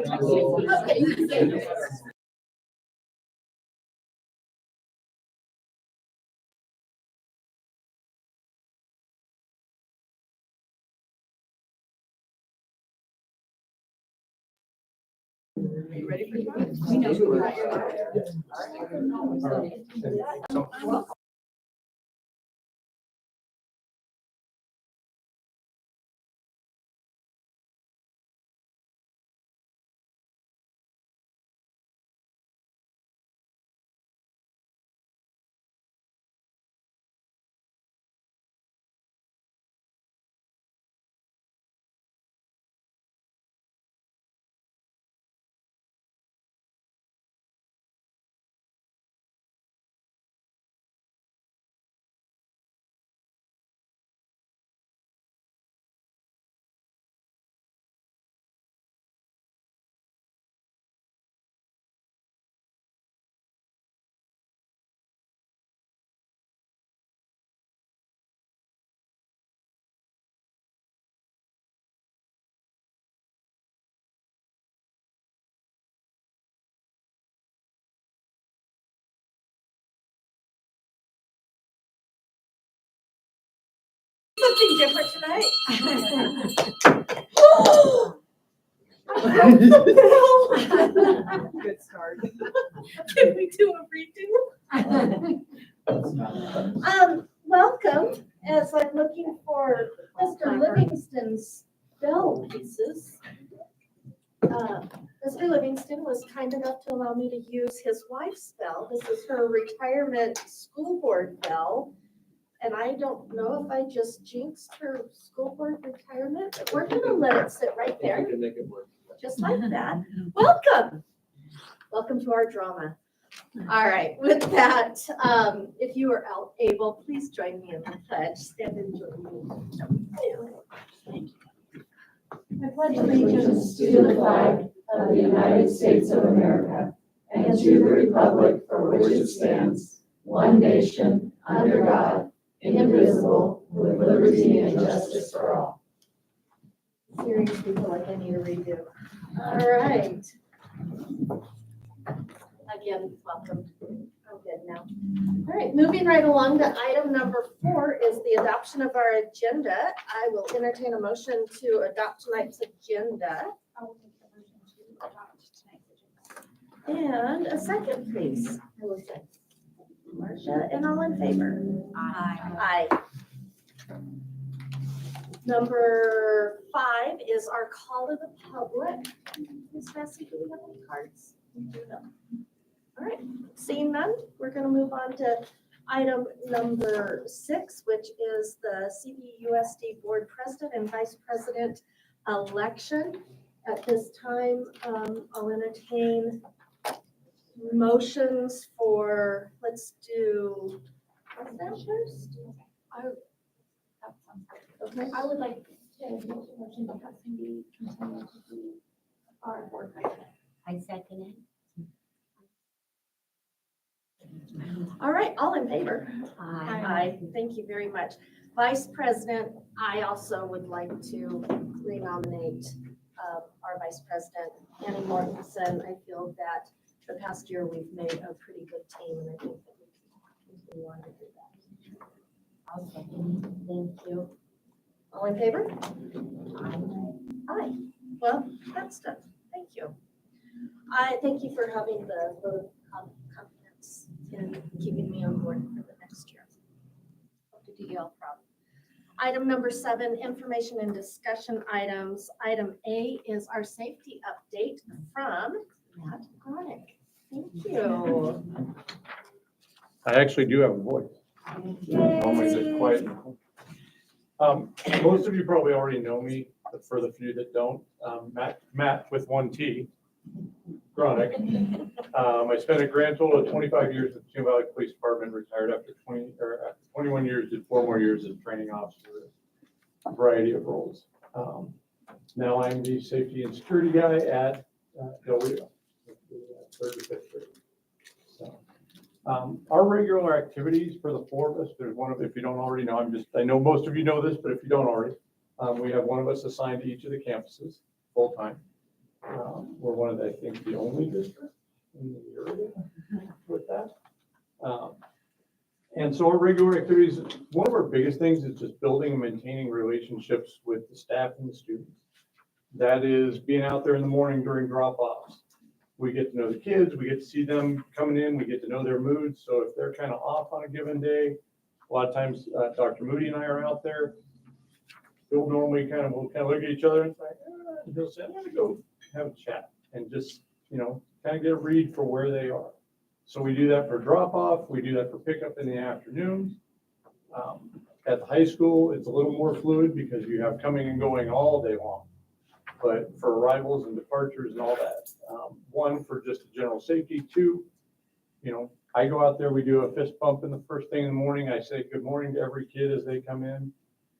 Are you ready for that? Something different tonight. Good start. Can we do a redo? Welcome. As I'm looking for Mr. Livingston's bell pieces. Mr. Livingston was kind enough to allow me to use his wife's bell. This is her retirement school board bell. And I don't know if I just jinxed her school board retirement, but we're gonna let it sit right there. Just like that. Welcome. Welcome to our drama. All right, with that, if you are able, please join me in the pledge. Stand and join me. Thank you. I pledge allegiance to the flag of the United States of America and to the republic for which it stands, one nation, under God, indivisible, with liberty and justice for all. Seriously, feel like I need a redo. All right. Again, welcome. I'm good now. All right, moving right along to item number 4 is the adoption of our agenda. I will entertain a motion to adopt tonight's agenda. I'll make the motion to adopt tonight's agenda. And a second, please. I will say. Marcia, and all in favor? Aye. Aye. Number 5 is our call to the public. Ms. Bessie, do we have any cards? No. All right, seeing none, we're going to move on to item number 6, which is the CVUSD Board President and Vice President election. At this time, I'll entertain motions for, let's do, what's that first? That sounds good. Okay. I would like to make a motion to have Cindy continue to be our board president. I second it. All right, all in favor? Aye. Aye, thank you very much. Vice President, I also would like to renominate our Vice President, Annie Mortensen. I feel that the past year we've made a pretty good team, and I think that we can continue on to do that. I'll second it. Thank you. All in favor? Aye. Aye. Well, that's done. Thank you. I thank you for having the vote of confidence in keeping me on board for the next year. Hope to do you all proud. Item number 7, information and discussion items. Item A is our safety update from Matt Gronick. Thank you. I actually do have a voice. Normally it's quiet. Most of you probably already know me, but for the few that don't, Matt with 1 T, Gronick. I spent a grand total of 25 years with the Chino Valley Police Department, retired after 21 years, did 4 more years as training officer, a variety of roles. Now I'm the safety and security guy at Del Rio, 3rd to 5th grade. So, our regular activities for the 4 of us, there's one of, if you don't already know, I know most of you know this, but if you don't already, we have one of us assigned to each of the campuses full time. We're one of the, I think, the only district in the area with that. And so our regular activities, one of our biggest things is just building and maintaining relationships with the staff and the students. That is being out there in the morning during drop-offs. We get to know the kids, we get to see them coming in, we get to know their moods. So if they're kind of off on a given day, a lot of times Dr. Moody and I are out there. We'll normally we'll look at each other and say, and he'll say, I'm gonna go have a chat and just, kind of get a read for where they are. So we do that for drop-off, we do that for pickup in the afternoons. At the high school, it's a little more fluid because you have coming and going all day long. But for arrivals and departures and all that, one, for just general safety, two, I go out there, we do a fist bump in the first thing in the morning. I say good morning to every kid as they come in.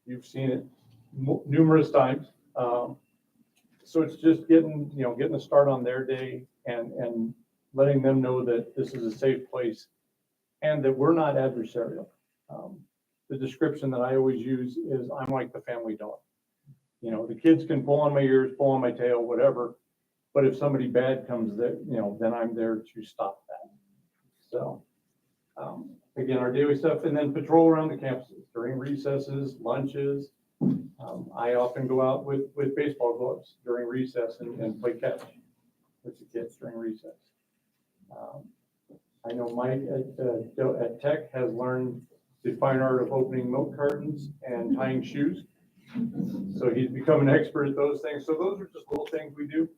You've seen it numerous times. So it's just getting a start on their day and letting them know that this is a safe place and that we're not adversarial. The description that I always use is I'm like the family dog. The kids can pull on my ears, pull on my tail, whatever. But if somebody bad comes there, then I'm there to stop that. So, again, our daily stuff, and then patrol around the campuses during recesses, lunches. I often go out with baseball gloves during recess and play catch with the kids during recess. I know Mike at Tech has learned the fine art of opening milk cartons and tying shoes. So he's become an expert at those things. So those are just little things we do.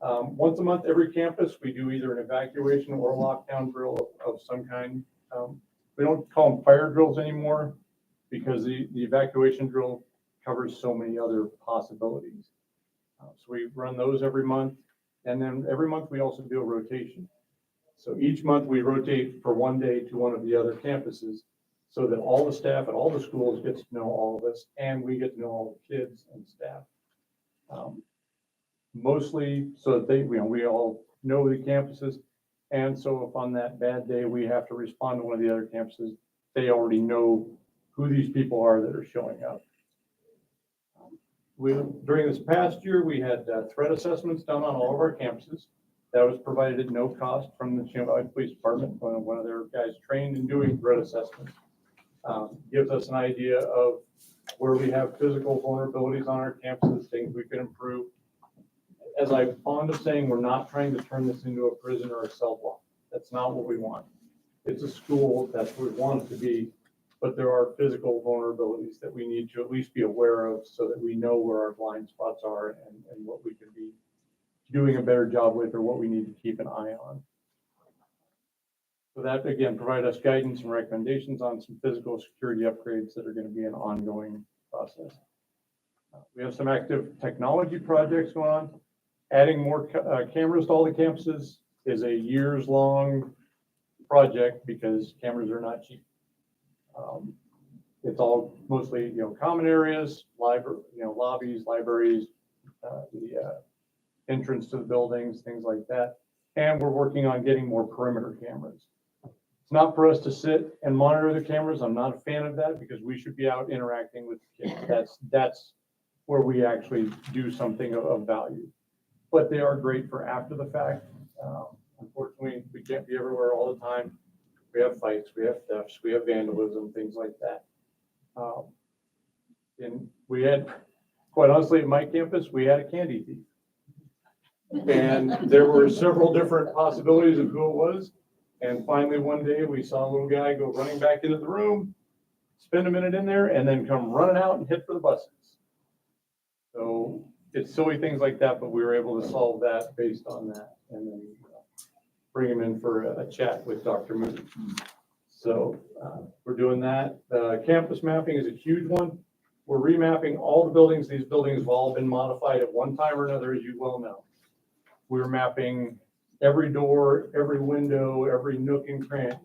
Once a month, every campus, we do either an evacuation or a lockdown drill of some kind. We don't call them fire drills anymore because the evacuation drill covers so many other possibilities. So we run those every month. And then every month we also do a rotation. So each month we rotate for one day to one of the other campuses so that all the staff at all the schools gets to know all of us and we get to know all the kids and staff. Mostly so that we all know the campuses. And so if on that bad day we have to respond to one of the other campuses, they already know who these people are that are showing up. During this past year, we had threat assessments done on all of our campuses. That was provided at no cost from the Chino Valley Police Department. One of their guys trained in doing threat assessments. Gives us an idea of where we have physical vulnerabilities on our campuses, things we can improve. As I'm fond of saying, we're not trying to turn this into a prison or a cell block. That's not what we want. It's a school, that's what we want it to be, but there are physical vulnerabilities that we need to at least be aware of so that we know where our blind spots are and what we can be doing a better job with or what we need to keep an eye on. So that, again, provide us guidance and recommendations on some physical security upgrades that are going to be an ongoing process. We have some active technology projects going on. Adding more cameras to all the campuses is a years-long project because cameras are not cheap. It's all mostly, common areas, lobbies, libraries, the entrance to the buildings, things like that. And we're working on getting more perimeter cameras. It's not for us to sit and monitor the cameras. I'm not a fan of that because we should be out interacting with the kids. That's where we actually do something of value. But they are great for after the fact. Unfortunately, we can't be everywhere all the time. We have fights, we have thefts, we have vandalism, things like that. And we had, quite honestly, at my campus, we had a candy thief. And there were several different possibilities of who it was. And finally, one day we saw a little guy go running back into the room, spend a minute in there, and then come running out and hit for the buses. So it's silly things like that, but we were able to solve that based on that and then bring him in for a chat with Dr. Moody. So we're doing that. Campus mapping is a huge one. We're remapping all the buildings. These buildings have all been modified at one time or another, as you well know. We're mapping every door, every window, every nook and cranny.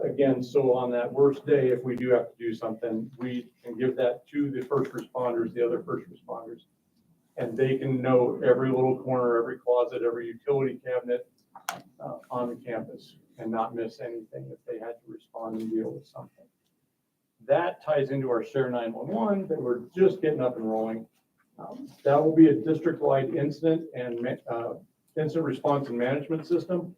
Again, so on that worst day, if we do have to do something, we can give that to the first responders, the other first responders, and they can know every little corner, every closet, every utility cabinet on the campus and not miss anything if they had to respond and deal with something. That ties into our Share 911 that we're just getting up and rolling. That will be a district-wide incident and incident response and management system.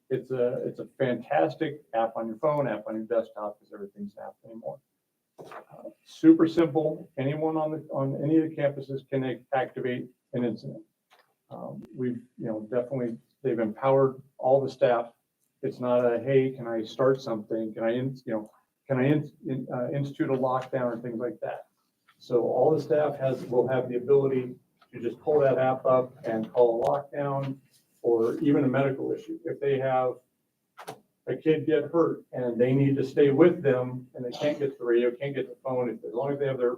It's a fantastic app on your phone, app on your desktop, because everything's an app anymore. Super simple. Anyone on any of the campuses can activate an incident. We've, definitely, they've empowered all the staff. It's not a, hey, can I start something? Can I institute a lockdown or things like that? So all the staff will have the ability to just pull that app up and call a lockdown, or even a medical issue. If they have a kid get hurt and they need to stay with them and they can't get the radio, can't get the phone, as long as they have the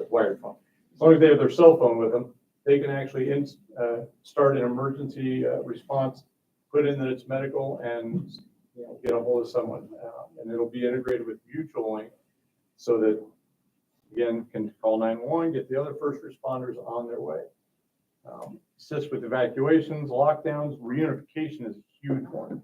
wired phone, as long as they have their cell phone with them, they can actually start an emergency response, put in that it's medical, and get a hold of someone. And it'll be integrated with Mutual Link so that, again, can call 911, get the other first responders on their way. Assist with evacuations, lockdowns, reunification is a huge one.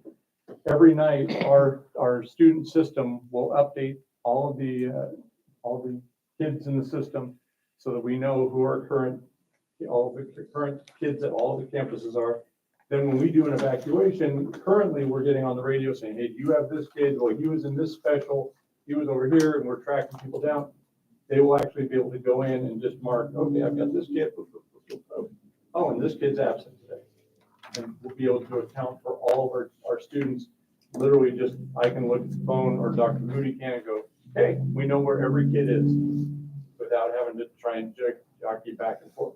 Every night, our student system will update all the kids in the system so that we know who our all the current kids at all the campuses are. Then when we do an evacuation, currently we're getting on the radio saying, hey, do you have this kid? Well, he was in this special, he was over here, and we're tracking people down. They will actually be able to go in and just mark, okay, I've got this kid. Oh, and this kid's absent today. And we'll be able to account for all of our students. Literally just, I can look at the phone, or Dr. Moody can, and go, hey, we know where every kid is, without having to try and jockey back and forth.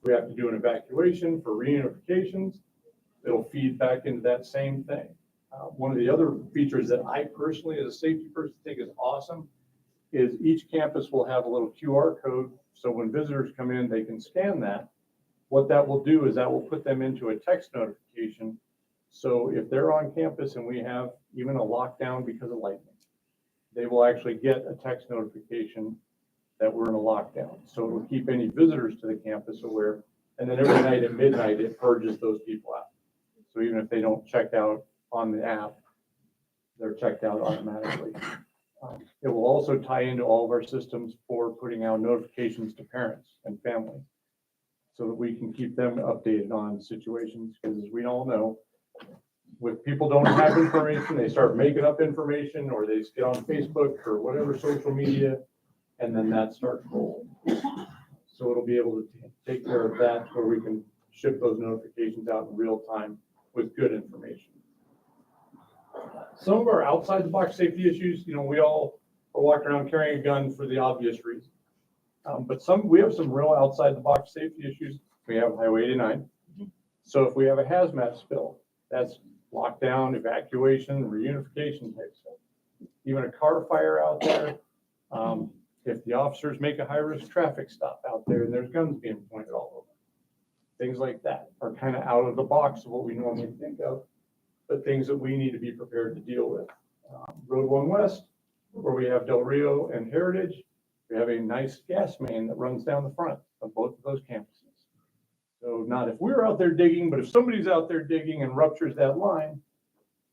We have to do an evacuation for reunifications. It'll feed back into that same thing. One of the other features that I personally, as a safety person, think is awesome is each campus will have a little QR code. So when visitors come in, they can scan that. What that will do is that will put them into a text notification. So if they're on campus and we have even a lockdown because of lightning, they will actually get a text notification that we're in a lockdown. So it will keep any visitors to the campus aware. And then every night at midnight, it purges those people out. So even if they don't check out on the app, they're checked out automatically. It will also tie into all of our systems for putting out notifications to parents and family so that we can keep them updated on situations, because as we all know, when people don't have information, they start making up information, or they get on Facebook or whatever social media, and then that starts rolling. So it'll be able to take care of that, where we can ship those notifications out in real time with good information. Some of our outside the box safety issues, we all are walking around carrying a gun for the obvious reason. But we have some real outside the box safety issues. We have Highway 89. So if we have a hazmat spill, that's lockdown, evacuation, reunification type stuff. Even a car fire out there. If the officers make a high-risk traffic stop out there and there's guns being pointed all over, things like that are kind of out of the box of what we normally think of, but things that we need to be prepared to deal with. Road 1 West, where we have Del Rio and Heritage, we have a nice gas main that runs down the front of both of those campuses. So not if we're out there digging, but if somebody's out there digging and ruptures that line,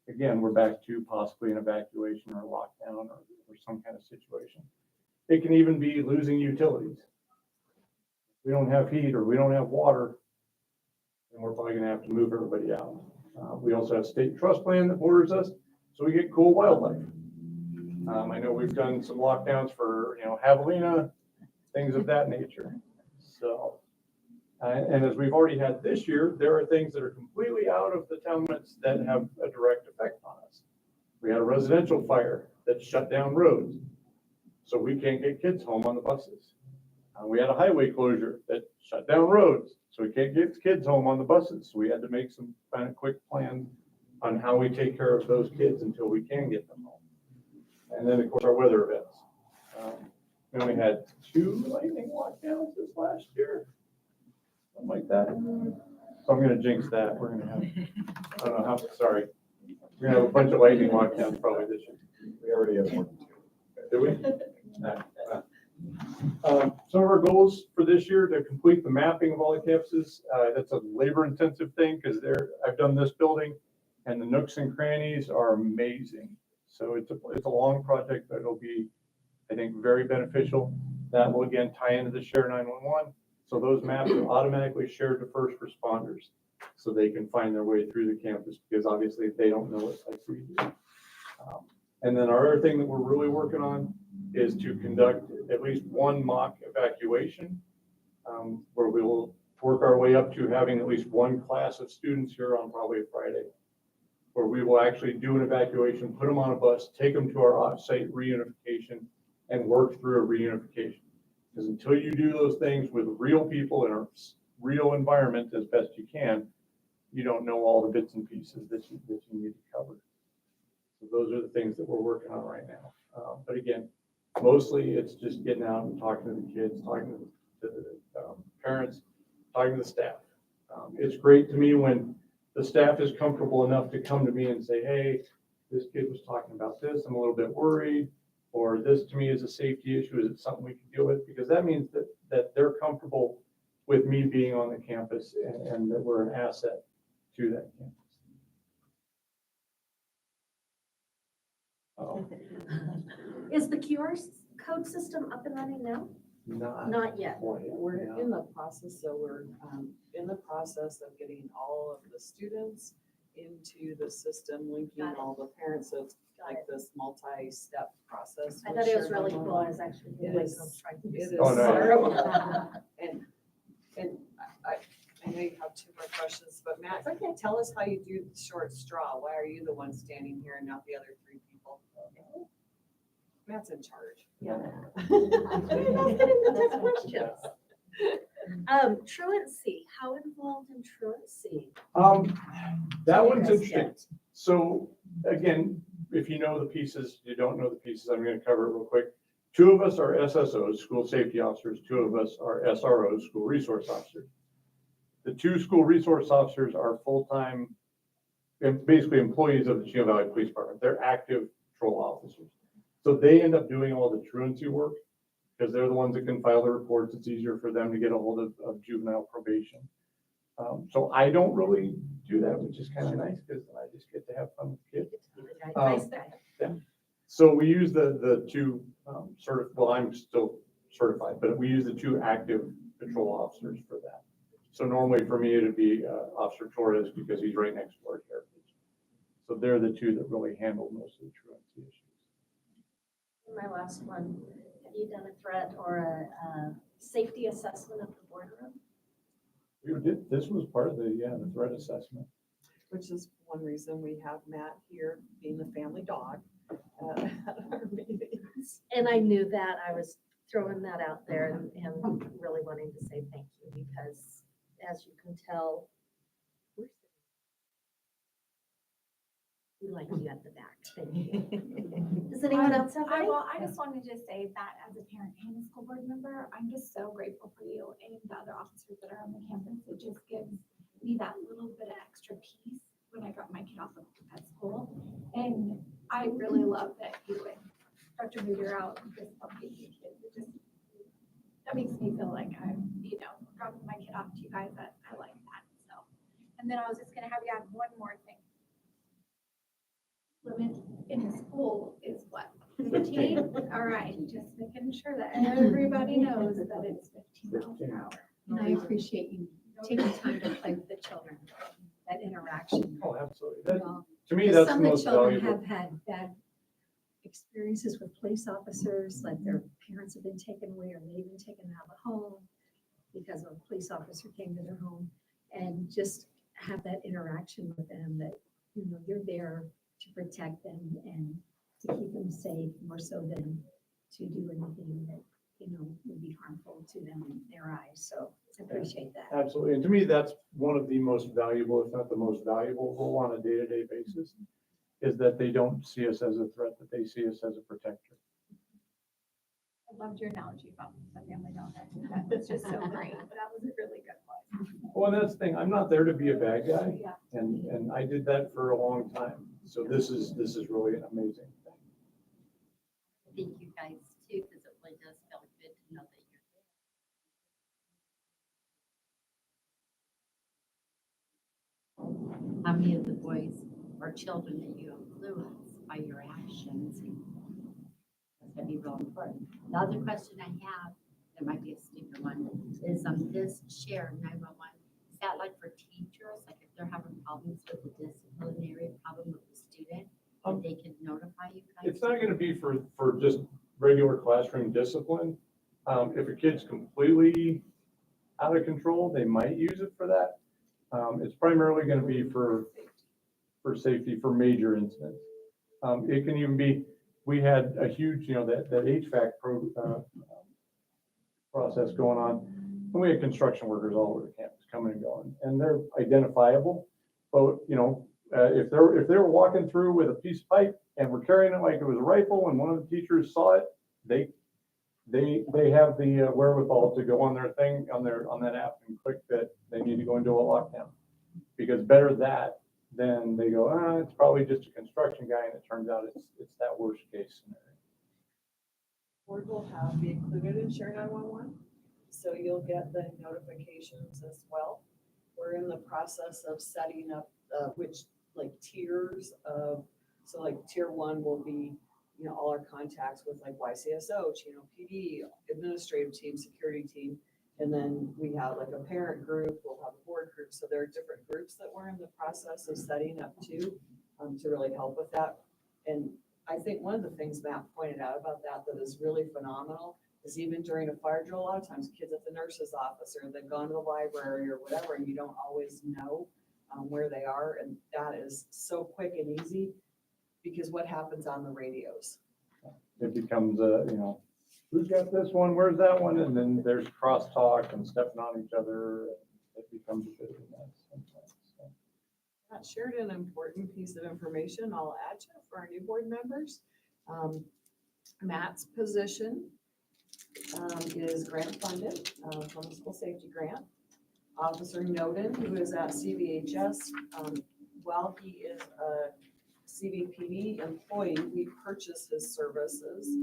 again, we're back to possibly an evacuation or a lockdown or some kind of situation. It can even be losing utilities. We don't have heat or we don't have water, and we're probably gonna have to move everybody out. We also have state trust land that borders us, so we get cool wildlife. I know we've done some lockdowns for, javelina, things of that nature. So, and as we've already had this year, there are things that are completely out of the town limits that have a direct effect on us. We had a residential fire that shut down roads, so we can't get kids home on the buses. We had a highway closure that shut down roads, so we can't get kids home on the buses. So we had to make some kind of quick plans on how we take care of those kids until we can get them home. And then, of course, our weather events. We only had 2 lightning lockdowns this last year, something like that. So I'm going to jinx that. We're going to have, I don't know how, sorry. We're going to have a bunch of lightning lockdowns probably this year. We already have more than 2. Do we? No. Some of our goals for this year to complete the mapping of all the campuses. That's a labor intensive thing because I've done this building and the nooks and crannies are amazing. So it's a long project, but it'll be I think very beneficial. That will again tie into the Share 911. So those maps are automatically shared to first responders so they can find their way through the campus because obviously they don't know it like we do. And then our other thing that we're really working on is to conduct at least one mock evacuation where we will work our way up to having at least one class of students here on probably a Friday, where we will actually do an evacuation, put them on a bus, take them to our off-site reunification, and work through a reunification. Because until you do those things with real people in a real environment as best you can, you don't know all the bits and pieces that you need to cover. So those are the things that we're working on right now. But again, mostly it's just getting out and talking to the kids, talking to the parents, talking to the staff. It's great to me when the staff is comfortable enough to come to me and say, hey, this kid was talking about this, I'm a little bit worried, or this to me is a safety issue, is it something we can deal with? Because that means that they're comfortable with me being on the campus and that we're an asset to that campus. Is the QR code system up and running now? Not yet. We're in the process, so we're in the process of getting all of the students into the system, linking Got it. all the parents, so it's Got like it. this multi-step process. I with thought it was Share really cool. I 911. was actually It like, is. I'm trying to It do is. Oh, And I know you have two more questions, but Matt, tell us how you do the short straw. Why are you the one standing here and not the other three people? Matt's in charge. Yeah. Questions. Truancy, how involved in truancy? That You one's guys interesting. get? So again, if you know the pieces, you don't know the pieces, I'm going to cover it real quick. Two of us are SSOs, school safety officers. Two of us are SROs, school resource officers. The two school resource officers are full-time, basically employees of the Chino Valley Police Department. They're active patrol officers. So they end up doing all the truancy work because they're the ones that can file the reports. It's easier for them to get a hold of juvenile probation. So I don't really do that, which is kind of nice because I just get to have fun with kids. Nice guy. So we use the two well, I'm still certified, but we use the two active patrol officers for that. So normally for me, it'd be Officer Torres because he's right next door to Heritage. So they're the two that really handle most of the truancy issues. My last one, have you done a threat or a safety assessment of the boardroom? This was part of the threat assessment. Which is one reason we have Matt here being the family dog at our meetings. And I knew that. I was throwing that out there and really wanting to say thank you because as you can tell, we like you at the back. Thank you. Does anyone else have any? Well, I just wanted to say that as a parent and a school board member, I'm just so grateful for you and the other officers that are on the campus. It just gives me that little bit of extra peace when I drop my kid off at school. And I really love that you and Dr. Moody are out just helping you kids. It just, that makes me feel like I'm, dropping my kid off to you guys. I like that, so. And then I was just gonna have you add one more thing. Limit in the school is what, 15? All right, just making sure that everybody knows that it's 15 miles per hour. And I appreciate you taking time to play with the children, that interaction. Oh, absolutely. You know, To me, because that's the some of the most children valuable. have had bad experiences with police officers, like their parents have been taken away or they've been taken out of the home because a police officer came to their home, and just have that interaction with them that, you're there to protect them and to keep them safe, more so than to do anything that, would be harmful to them in their eyes. So I appreciate that. Absolutely. And to me, that's one of the most valuable, if not the most valuable role on a day-to-day basis, is that they don't see us as a threat, that they see us as a protector. I loved your analogy about the family dog. That was just so great. That was a really good one. Well, and that's the thing, I'm not there to be a bad guy, Yeah. and I did that for a long time. So this is really an amazing thing. Thank you guys too, because it really does feel good to know that you're there. How many of the boys or children that you influence by your actions? gonna be real important. The other question I have, it might be a stupid one, is this share 911, is that like for teachers? Like if they're having problems with the disciplinary problem with the student, that they can notify you guys? It's not gonna be for just regular classroom discipline. If a kid's completely out of control, they might use it for that. It's primarily gonna be for safety, for major incidents. It can even be, we had a huge, that HVAC process going on, and we had construction workers all over the campus coming and going, and they're identifiable. But, if they were walking through with a piece of pipe and were carrying it like it was a rifle and one of the teachers saw it, they have the wherewithal to go on their thing, on that app and click that they need to go into a lockdown. Because better that than they go, it's probably just a construction guy, and it turns out it's that worst case scenario. Board will be included in Share 911, so you'll get the notifications as well. We're in the process of setting up tiers of, so like tier 1 will be, all our contacts with like YCSO, Chino PD, administrative team, security team, and then we have like a parent group, we'll have a board group, so there are different groups that we're in the process of setting up too, to really help with that. And I think one of the things Matt pointed out about that is really phenomenal is even during a fire drill, a lot of times kids at the nurse's office or they've gone to the library or whatever, and you don't always know where they are. And that is so quick and easy because what happens on the radios? It becomes who's got this one, where's that one? And then there's crosstalk and stepping on each other. It becomes a bit of a mess sometimes. So. Matt shared an important piece of information I'll add to for our new board members. Matt's position is grant funded from the school safety grant. Officer Noden, who is at CVHS, while he is a CVPD employee, we purchase his services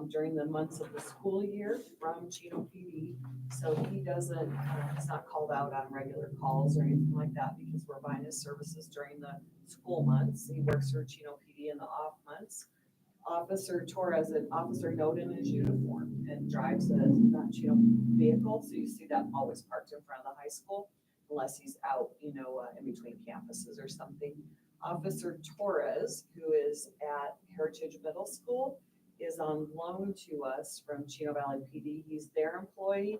during the months of the school year from Chino PD. So he doesn't, he's not called out on regular calls or anything like that because we're buying his services during the school months. He works for Chino PD in the off months. Officer Torres and Officer Noden is uniform and drives a Chino vehicle. So you see that always parked in front of the high school unless he's out, in between campuses or something. Officer Torres, who is at Heritage Middle School, is on loan to us from Chino Valley PD. He's their employee.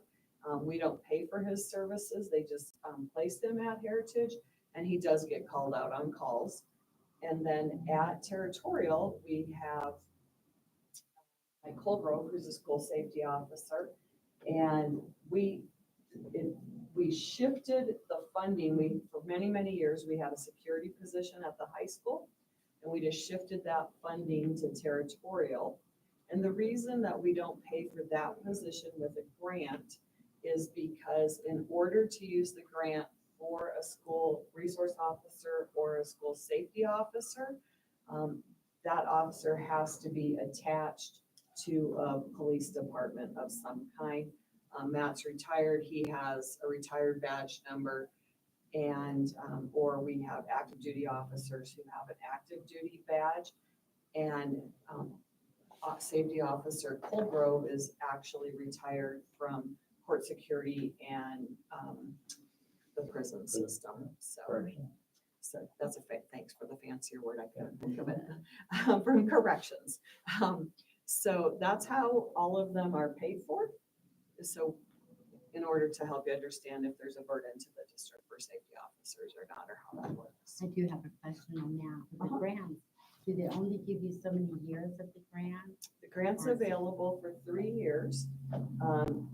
We don't pay for his services. They just place him at Heritage, and he does get called out on calls. And then at Territorial, we have Mike Colgrove, who's a school safety officer, and we shifted the funding. For many, many years, we had a security position at the high school, and we just shifted that funding to Territorial. And the reason that we don't pay for that position with a grant is because in order to use the grant for a school resource officer or a school safety officer, that officer has to be attached to a police department of some kind. Matt's retired, he has a retired badge number, and or we have active duty officers who have an active duty badge, and safety officer Colgrove is actually retired from court security and the prison system. So that's thanks for the fancier word, I couldn't think of it, from corrections. So that's how all of them are paid for. So in order to help you understand if there's a burden to the district for safety officers or not, or how that works. I do have a question on that. With the grants, do they only give you so many years of the grant? The grant's available for 3 years.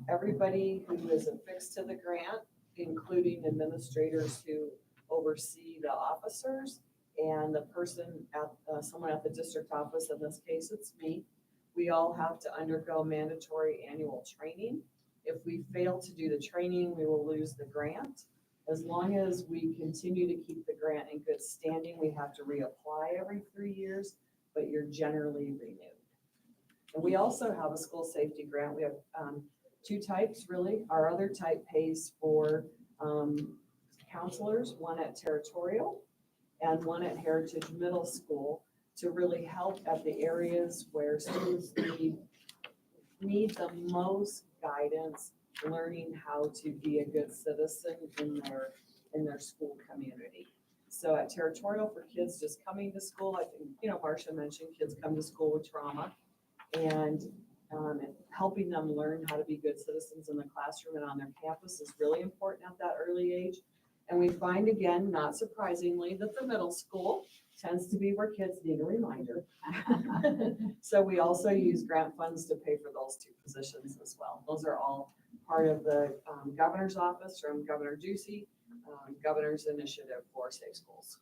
Everybody who is affixed to the grant, including administrators who oversee the officers and the person at someone at the district office, in this case it's me, we all have to undergo mandatory annual training. If we fail to do the training, we will lose the grant. As long as we continue to keep the grant in good standing, we have to reapply every 3 years, but you're generally renewed. And we also have a school safety grant. We have 2 types really. Our other type pays for counselors, one at Territorial and one at Heritage Middle School, to really help at the areas where students need the most guidance, learning how to be a good citizen in their school community. So at Territorial, for kids just coming to school, I think, Marcia mentioned kids come to school with trauma, and helping them learn how to be good citizens in the classroom and on their campus is really important at that early age. And we find, again, not surprisingly, that the middle school tends to be where kids need a reminder. So we also use grant funds to pay for those two positions as well. Those are all part of the governor's office from Governor Ducey, governor's initiative for safe schools.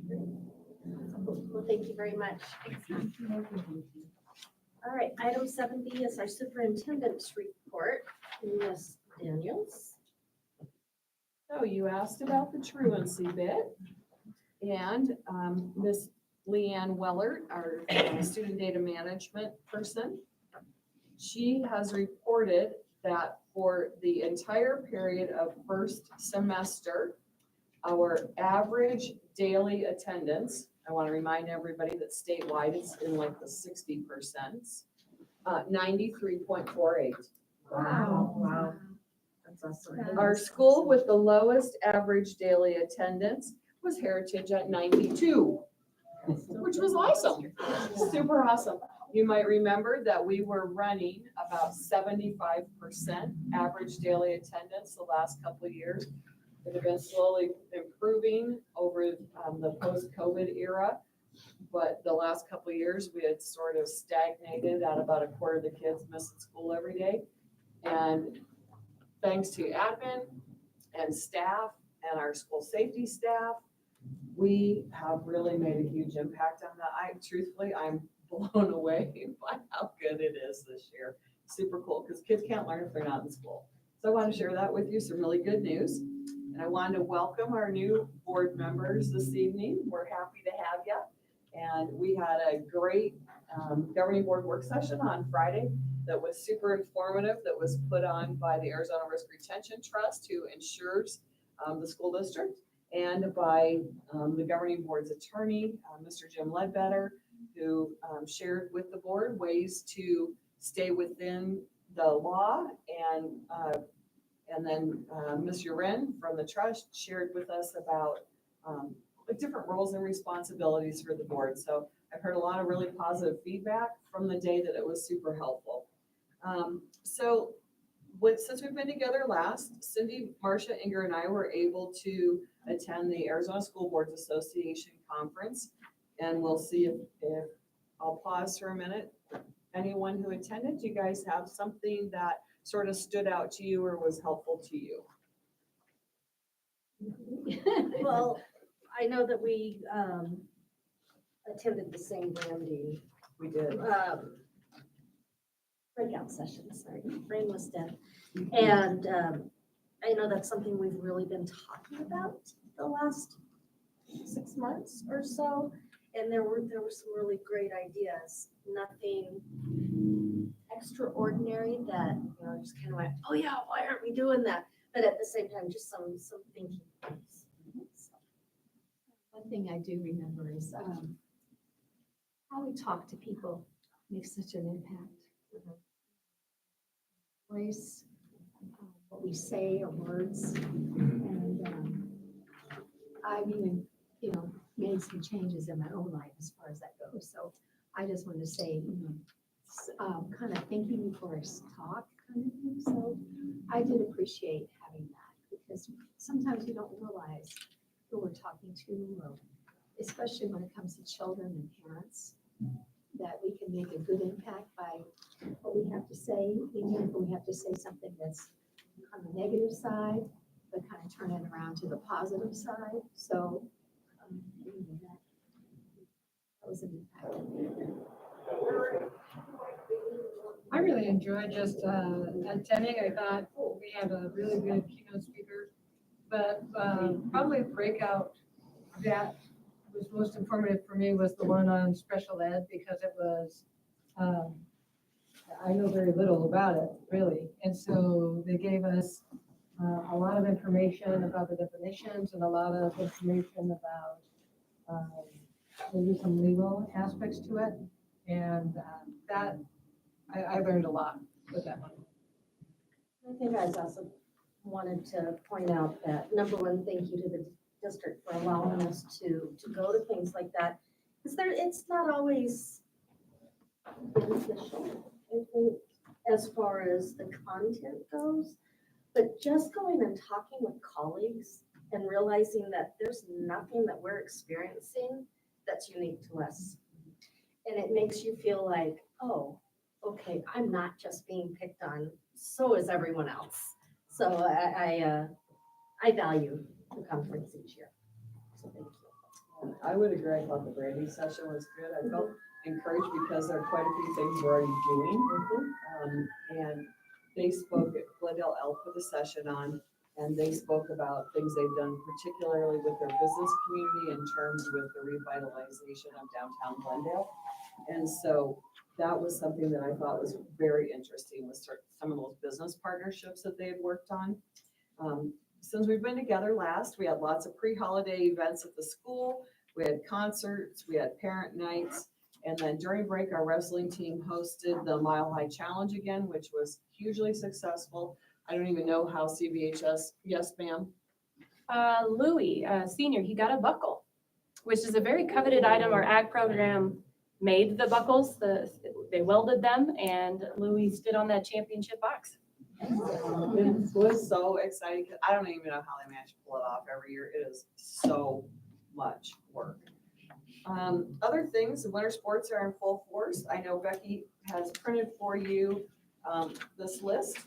Well, thank you very much. All right, item 7B is our superintendent's report. Ms. Daniels. So you asked about the truancy bit, and Miss Leanne Wellert, our student data management person, she has reported that for the entire period of first semester, our average daily attendance, I want to remind everybody that statewide it's in like the 60%, 93.48. Wow. That's awesome. Our school with the lowest average daily attendance was Heritage at 92, which was awesome, super awesome. You might remember that we were running about 75% average daily attendance the last couple of years. It had been slowly improving over the post-COVID era, but the last couple of years we had sort of stagnated at about a quarter of the kids missing school every day. And thanks to admin and staff and our school safety staff, we have really made a huge impact on that. Truthfully, I'm blown away by how good it is this year. Super cool, because kids can't learn if they're not in school. So I want to share that with you, some really good news. And I wanted to welcome our new board members this evening. We're happy to have you. And we had a great governing board work session on Friday that was super informative, that was put on by the Arizona Risk Retention Trust, who insures the school district, and by the governing board's attorney, Mr. Jim Ledbetter, who shared with the board ways to stay within the law. And then Ms. Uren from the trust shared with us about the different roles and responsibilities for the board. So I've heard a lot of really positive feedback from the day that it was super helpful. Since we've been together last, Cindy, Marcia, Inger, and I were able to attend the Arizona School Boards Association conference. And we'll see if I'll pause for a minute. Anyone who attended, do you guys have something that sort of stood out to you or was helpful to you? Well, I know that we attended the same branding We did. breakout sessions, sorry, brain was dead. And I know that's something we've really been talking about the last 6 months or so. And there were some really great ideas, nothing extraordinary that, just kind of went, oh yeah, why aren't we doing that? But at the same time, just some thinking things. One thing I do remember is how we talk to people makes such an impact. Voice, what we say, or words, and I've even, made some changes in my own life as far as that goes. So I just wanted to say, kind of thinking before I talk, kind of thing. So I did appreciate having that, because sometimes we don't realize who we're talking to, or especially when it comes to children and parents, that we can make a good impact by what we have to say, even if we have to say something that's on the negative side, but kind of turn it around to the positive side. So that was an impact. I really enjoyed just attending. I thought we had a really good keynote speaker, but probably a breakout that was most informative for me was the one on special ed, because it was, I know very little about it, really. And so they gave us a lot of information about the definitions and a lot of information about maybe some legal aspects to it. And that, I learned a lot with that one. I think I also wanted to point out that, number one, thank you to the district for allowing us to go to things like that. Because it's not always beneficial, I think, as far as the content goes. But just going and talking with colleagues and realizing that there's nothing that we're experiencing that's unique to us. And it makes you feel like, oh, okay, I'm not just being picked on, so is everyone else. So I value the conference each year. So thank you. I would agree. I thought the branding session was good. I felt encouraged because there are quite a few things we're already doing. And they spoke, Glendale L put the session on, and they spoke about things they've done particularly with their business community in terms with the revitalization of downtown Glendale. And so that was something that I thought was very interesting, was some of those business partnerships that they had worked on. Since we've been together last, we had lots of pre-holiday events at the school. We had concerts, we had parent nights, and then during break, our wrestling team hosted the Mile High Challenge again, which was hugely successful. I don't even know how CVHS, yes, ma'am? Louis, senior, he got a buckle, which is a very coveted item. Our ag program made the buckles, they welded them, and Louis stood on that championship box. It was so exciting. I don't even know how they manage to pull it off every year. It is so much work. Other things, the winter sports are in full force. I know Becky has printed for you this list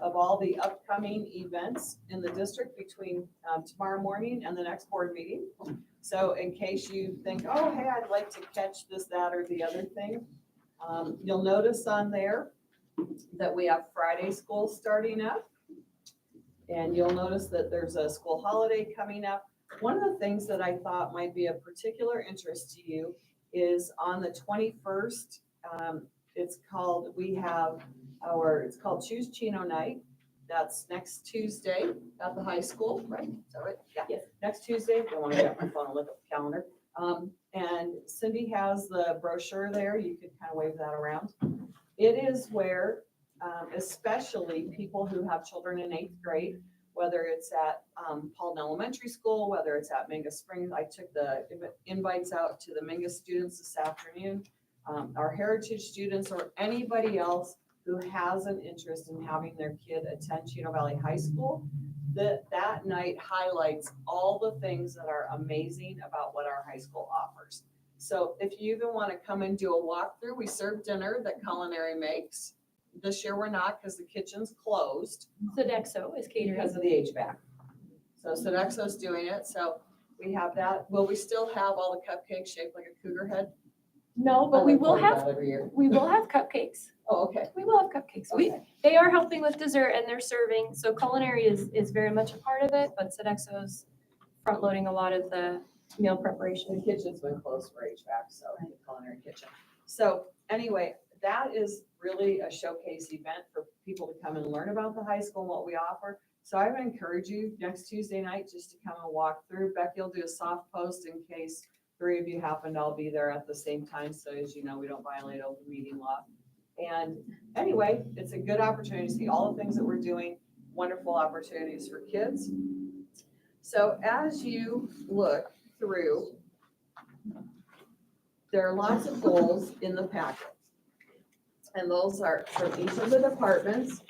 of all the upcoming events in the district between tomorrow morning and the next board meeting. So in case you think, oh, hey, I'd like to catch this, that, or the other thing, you'll notice on there that we have Friday school starting up. And you'll notice that there's a school holiday coming up. One of the things that I thought might be of particular interest to you is on the 21st, it's called Choose Chino Night. That's next Tuesday at the high school, right? Is that right? Yeah. Yes. Next Tuesday. I want to get my phone and look at the calendar. And Cindy has the brochure there. You could kind of wave that around. It is where, especially people who have children in 8th grade, whether it's at Paulden Elementary School, whether it's at Mingus Springs. I took the invites out to the Mingus students this afternoon, our heritage students, or anybody else who has an interest in having their kid attend Chino Valley High School. That night highlights all the things that are amazing about what our high school offers. So if you even want to come and do a walkthrough, we serve dinner that Culinary makes. This year we're not because the kitchen's closed Sodexo is catering. because of the HVAC. So Sodexo's doing it. So we have that. Will we still have all the cupcakes shaped like a cougar head? No, but we will have Every year. cupcakes. Oh, okay. We will have cupcakes. Okay. They are helping with dessert and they're serving, so culinary is very much a part of it, but Sodexo's front loading a lot of the meal preparation. The kitchen's been closed for HVAC, so the culinary kitchen. So anyway, that is really a showcase event for people to come and learn about the high school and what we offer. So I would encourage you next Tuesday night just to come and walk through. Becky will do a soft post in case 3 of you happen to all be there at the same time. So as you know, we don't violate open meeting law. And anyway, it's a good opportunity to see all the things that we're doing, wonderful opportunities for kids. So as you look through, there are lots of goals in the packet. And those are from each of the departments.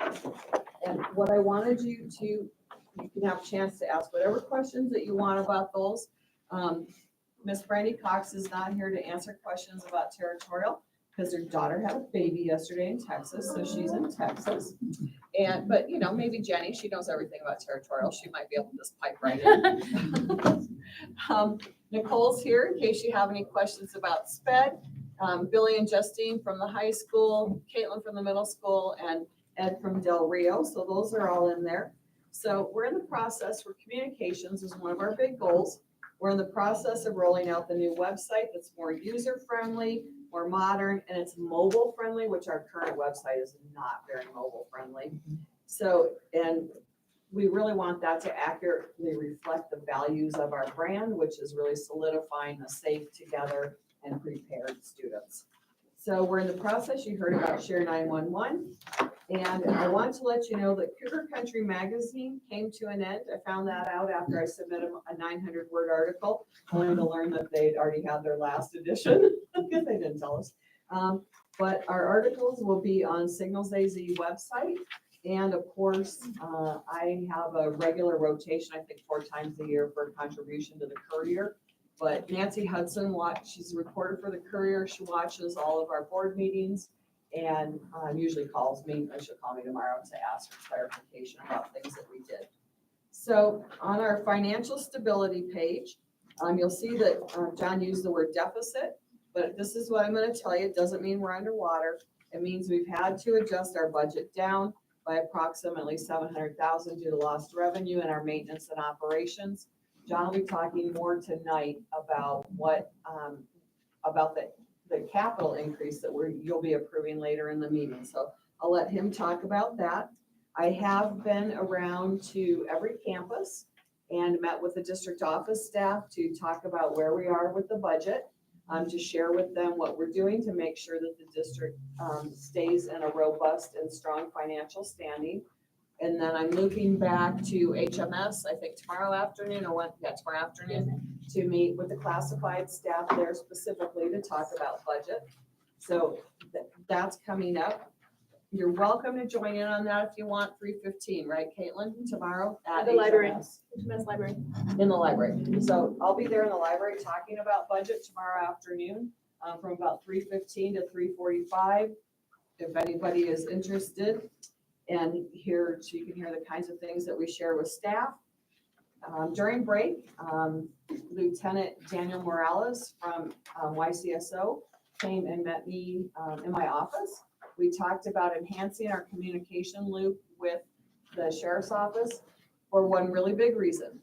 And what I wanted you to, you can have a chance to ask whatever questions that you want about those. Miss Brandy Cox is not here to answer questions about territorial because her daughter had a baby yesterday in Texas, so she's in Texas. But you know, maybe Jenny, she knows everything about territorial. She might be able to just pipe right in. Nicole's here in case you have any questions about SPED. Billy and Justine from the high school, Caitlin from the middle school, and Ed from Del Rio. So those are all in there. So we're in the process where communications is one of our big goals. We're in the process of rolling out the new website that's more user-friendly, more modern, and it's mobile-friendly, which our current website is not very mobile-friendly. So, and we really want that to accurately reflect the values of our brand, which is really solidifying the safe, together, and prepared students. So we're in the process, you heard about Share 911, and I want to let you know that Cougar Country Magazine came to an end. I found that out after I submitted a 900-word article, only to learn that they'd already had their last edition, because they didn't tell us. But our articles will be on Signals AZ website. And of course, I have a regular rotation, I think 4 times a year for a contribution to the Courier. But Nancy Hudson, she's a reporter for the Courier. She watches all of our board meetings and usually calls me, or she'll call me tomorrow to ask for clarification about things that we did. So on our financial stability page, you'll see that John used the word deficit, but this is what I'm going to tell you. It doesn't mean we're underwater. It means we've had to adjust our budget down by approximately $700,000 due to lost revenue in our maintenance and operations. John will be talking more tonight about what, about the capital increase that you'll be approving later in the meeting. So I'll let him talk about that. I have been around to every campus and met with the district office staff to talk about where we are with the budget, to share with them what we're doing to make sure that the district stays in a robust and strong financial standing. And then I'm looping back to HMS, I think tomorrow afternoon, tomorrow afternoon, to meet with the classified staff there specifically to talk about budget. So that's coming up. You're welcome to join in on that if you want, 3:15, right, Caitlin, tomorrow at The library. HMS. HMS library. In the library. So I'll be there in the library talking about budget tomorrow afternoon, from about 3:15 to 3:45. If anybody is interested, and so you can hear the kinds of things that we share with staff. During break, Lieutenant Daniel Morales from YCSO came and met me in my office. We talked about enhancing our communication loop with the sheriff's office for one really big reason.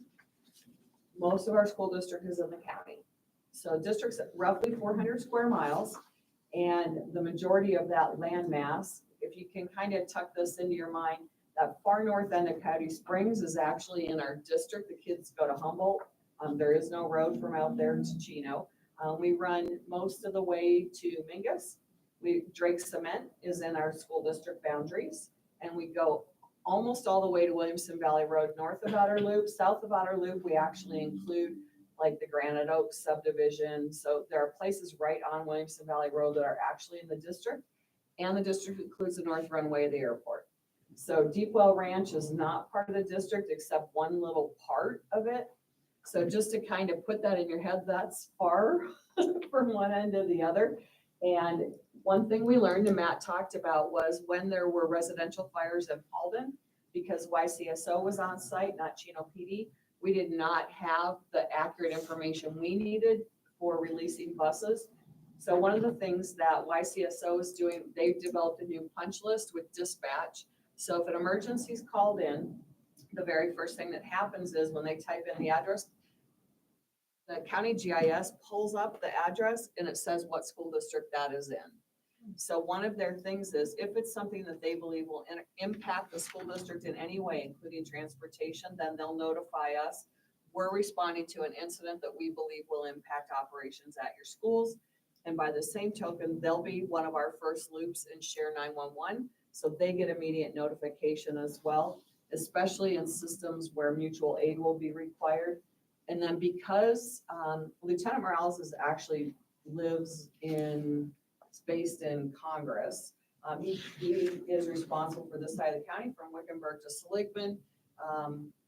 Most of our school district is in the county. So district's roughly 400 square miles, and the majority of that land mass, if you can kind of tuck this into your mind, that far north end of Coyote Springs is actually in our district. The kids go to Humboldt. There is no road from out there to Chino. We run most of the way to Mingus. Drake Cement is in our school district boundaries, and we go almost all the way to Williamson Valley Road, north of Outer Loop. South of Outer Loop, we actually include like the Granite Oaks subdivision. So there are places right on Williamson Valley Road that are actually in the district, and the district includes the north runway of the airport. So Deepwell Ranch is not part of the district except one little part of it. So just to kind of put that in your head, that's far from one end to the other. And one thing we learned and Matt talked about was when there were residential fires in Malden, because YCSO was on site, not Chino PD, we did not have the accurate information we needed for releasing buses. So one of the things that YCSO is doing, they've developed a new punch list with dispatch. So if an emergency is called in, the very first thing that happens is when they type in the address, the county GIS pulls up the address and it says what school district that is in. So one of their things is if it's something that they believe will impact the school district in any way, including transportation, then they'll notify us. We're responding to an incident that we believe will impact operations at your schools. And by the same token, they'll be one of our first loops in Share 911. So they get immediate notification as well, especially in systems where mutual aid will be required. And then because Lieutenant Morales is based in Congress, he is responsible for this side of the county from Wickenburg to Seligman.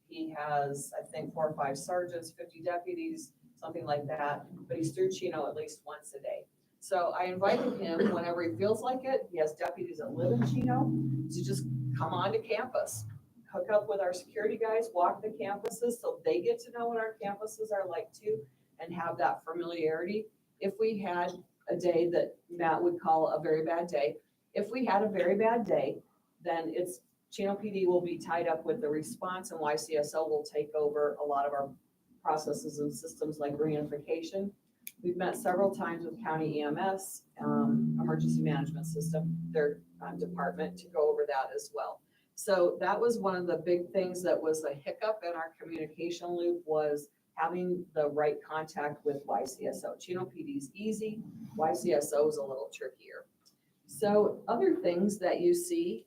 He has, I think, 4 or 5 sergeants, 50 deputies, something like that, but he's through Chino at least once a day. So I invited him whenever he feels like it. He has deputies that live in Chino to just come onto campus, hook up with our security guys, walk the campuses so they get to know what our campuses are like too, and have that familiarity. If we had a day that Matt would call a very bad day, if we had a very bad day, then Chino PD will be tied up with the response, and YCSO will take over a lot of our processes and systems like reunification. We've met several times with county EMS, emergency management system, their department, to go over that as well. So that was one of the big things that was a hiccup in our communication loop, was having the right contact with YCSO. Chino PD is easy, YCSO is a little trickier. So other things that you see,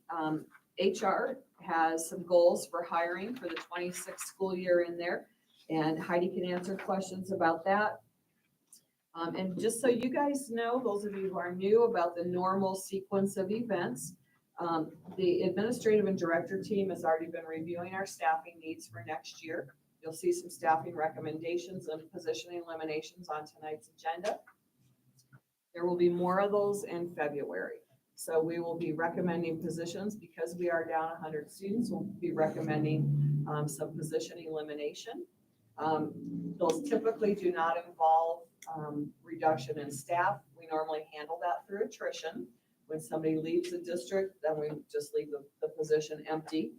HR has some goals for hiring for the 26 school year in there, and Heidi can answer questions about that. And just so you guys know, those of you who are new, about the normal sequence of events, the administrative and director team has already been reviewing our staffing needs for next year. You'll see some staffing recommendations and positioning eliminations on tonight's agenda. There will be more of those in February. So we will be recommending positions, because we are down 100 students. We'll be recommending some position elimination. Those typically do not involve reduction in staff. We normally handle that through attrition. When somebody leaves the district, then we just leave the position empty.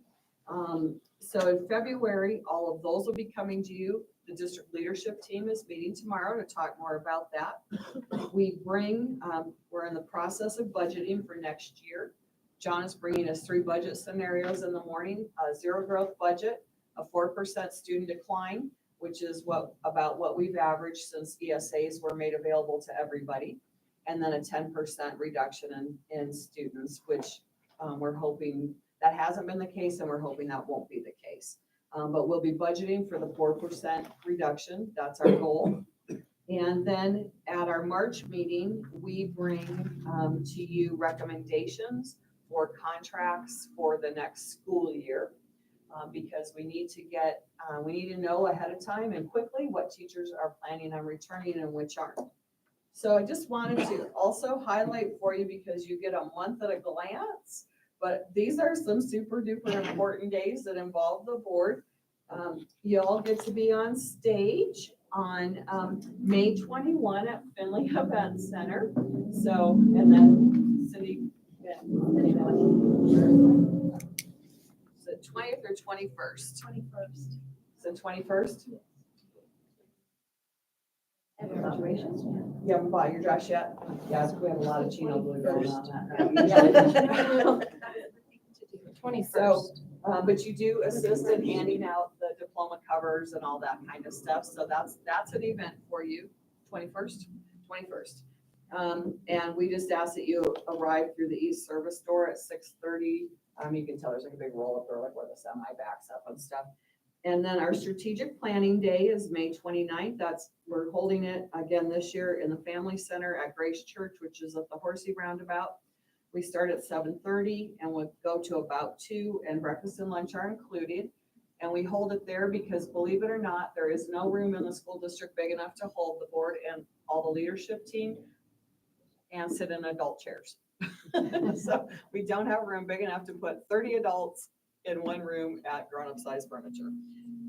So in February, all of those will be coming to you. The district leadership team is meeting tomorrow to talk more about that. We're in the process of budgeting for next year. John is bringing us 3 budget scenarios in the morning: a zero growth budget, a 4% student decline, which is about what we've averaged since ESAs were made available to everybody, and then a 10% reduction in students, which we're hoping that hasn't been the case, and we're hoping that won't be the case. But we'll be budgeting for the 4% reduction. That's our goal. And then at our March meeting, we bring to you recommendations for contracts for the next school year, because we need to know ahead of time and quickly what teachers are planning on returning and which aren't. So I just wanted to also highlight for you, because you get a month at a glance, but these are some super duper important days that involve the board. You all get to be on stage on May 21 at Finley Event Center. So, and then Cindy, is it 20th or 21st? 21st. Is it 21st? And graduation? You haven't bought your dress yet? Yes, we have a lot of Chino blue going on that night. 21st. But you do assist in handing out the diploma covers and all that kind of stuff. So that's an event for you. 21st. And we just ask that you arrive through the East Service Door at 6:30. You can tell there's like a big roll up there, like where the semi backs up and stuff. And then our strategic planning day is May 29th. We're holding it again this year in the Family Center at Grace Church, which is at the Horsey Roundabout. We start at 7:30 and we'll go to about 2, and breakfast and lunch are included. And we hold it there because, believe it or not, there is no room in the school district big enough to hold the board and all the leadership team and sit in adult chairs. So we don't have room big enough to put 30 adults in one room at grown-up size furniture.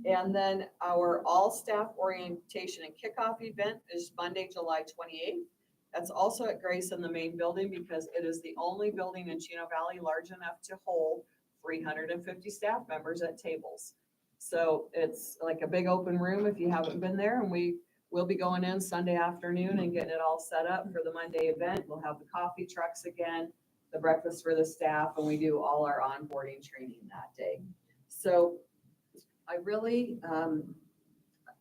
And then our all-staff orientation and kickoff event is Monday, July 28th. That's also at Grace in the main building, because it is the only building in Chino Valley large enough to hold 350 staff members at tables. So it's like a big open room if you haven't been there, and we will be going in Sunday afternoon and getting it all set up for the Monday event. We'll have the coffee trucks again, the breakfast for the staff, and we do all our onboarding training that day. So I really,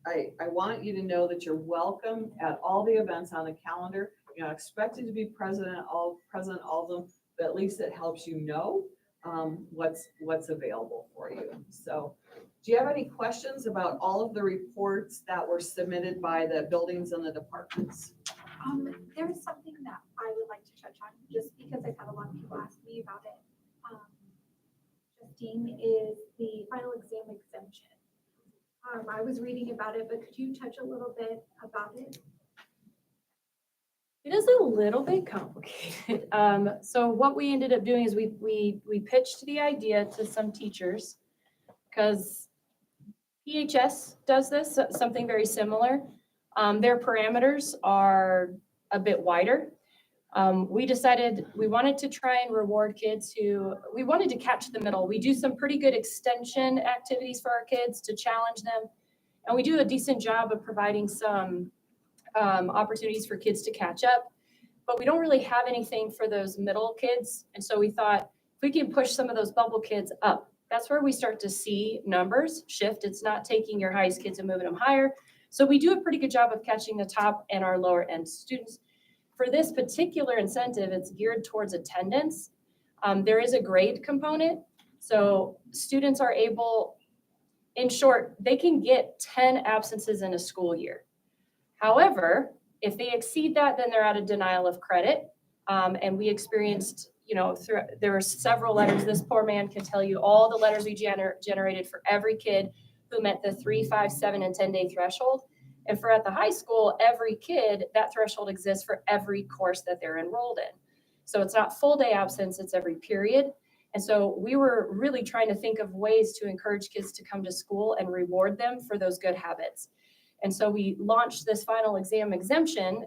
I want you to know that you're welcome at all the events on the calendar. You're not expected to be present at all of them, but at least it helps you know what's available for you. So do you have any questions about all of the reports that were submitted by the buildings and the departments? There's something that I would like to touch on, just because I've had a lot of people ask me about it. Justine, is the final exam exemption. I was reading about it, but could you touch a little bit about it? It is a little bit complicated. So what we ended up doing is we pitched the idea to some teachers, because PHS does this, something very similar. Their parameters are a bit wider. We decided we wanted to try and reward kids we wanted to catch the middle. We do some pretty good extension activities for our kids to challenge them. And we do a decent job of providing some opportunities for kids to catch up, but we don't really have anything for those middle kids. And so we thought, if we can push some of those bubble kids up, that's where we start to see numbers shift. It's not taking your highest kids and moving them higher. So we do a pretty good job of catching the top and our lower end students. For this particular incentive, it's geared towards attendance. There is a grade component. So students are able, in short, they can get 10 absences in a school year. However, if they exceed that, then they're at a denial of credit. And we experienced, there were several letters. This poor man can tell you all the letters we generated for every kid who met the 3, 5, 7, and 10-day threshold. And for at the high school, every kid, that threshold exists for every course that they're enrolled in. So it's not full day absence, it's every period. And so we were really trying to think of ways to encourage kids to come to school and reward them for those good habits. And so we launched this final exam exemption.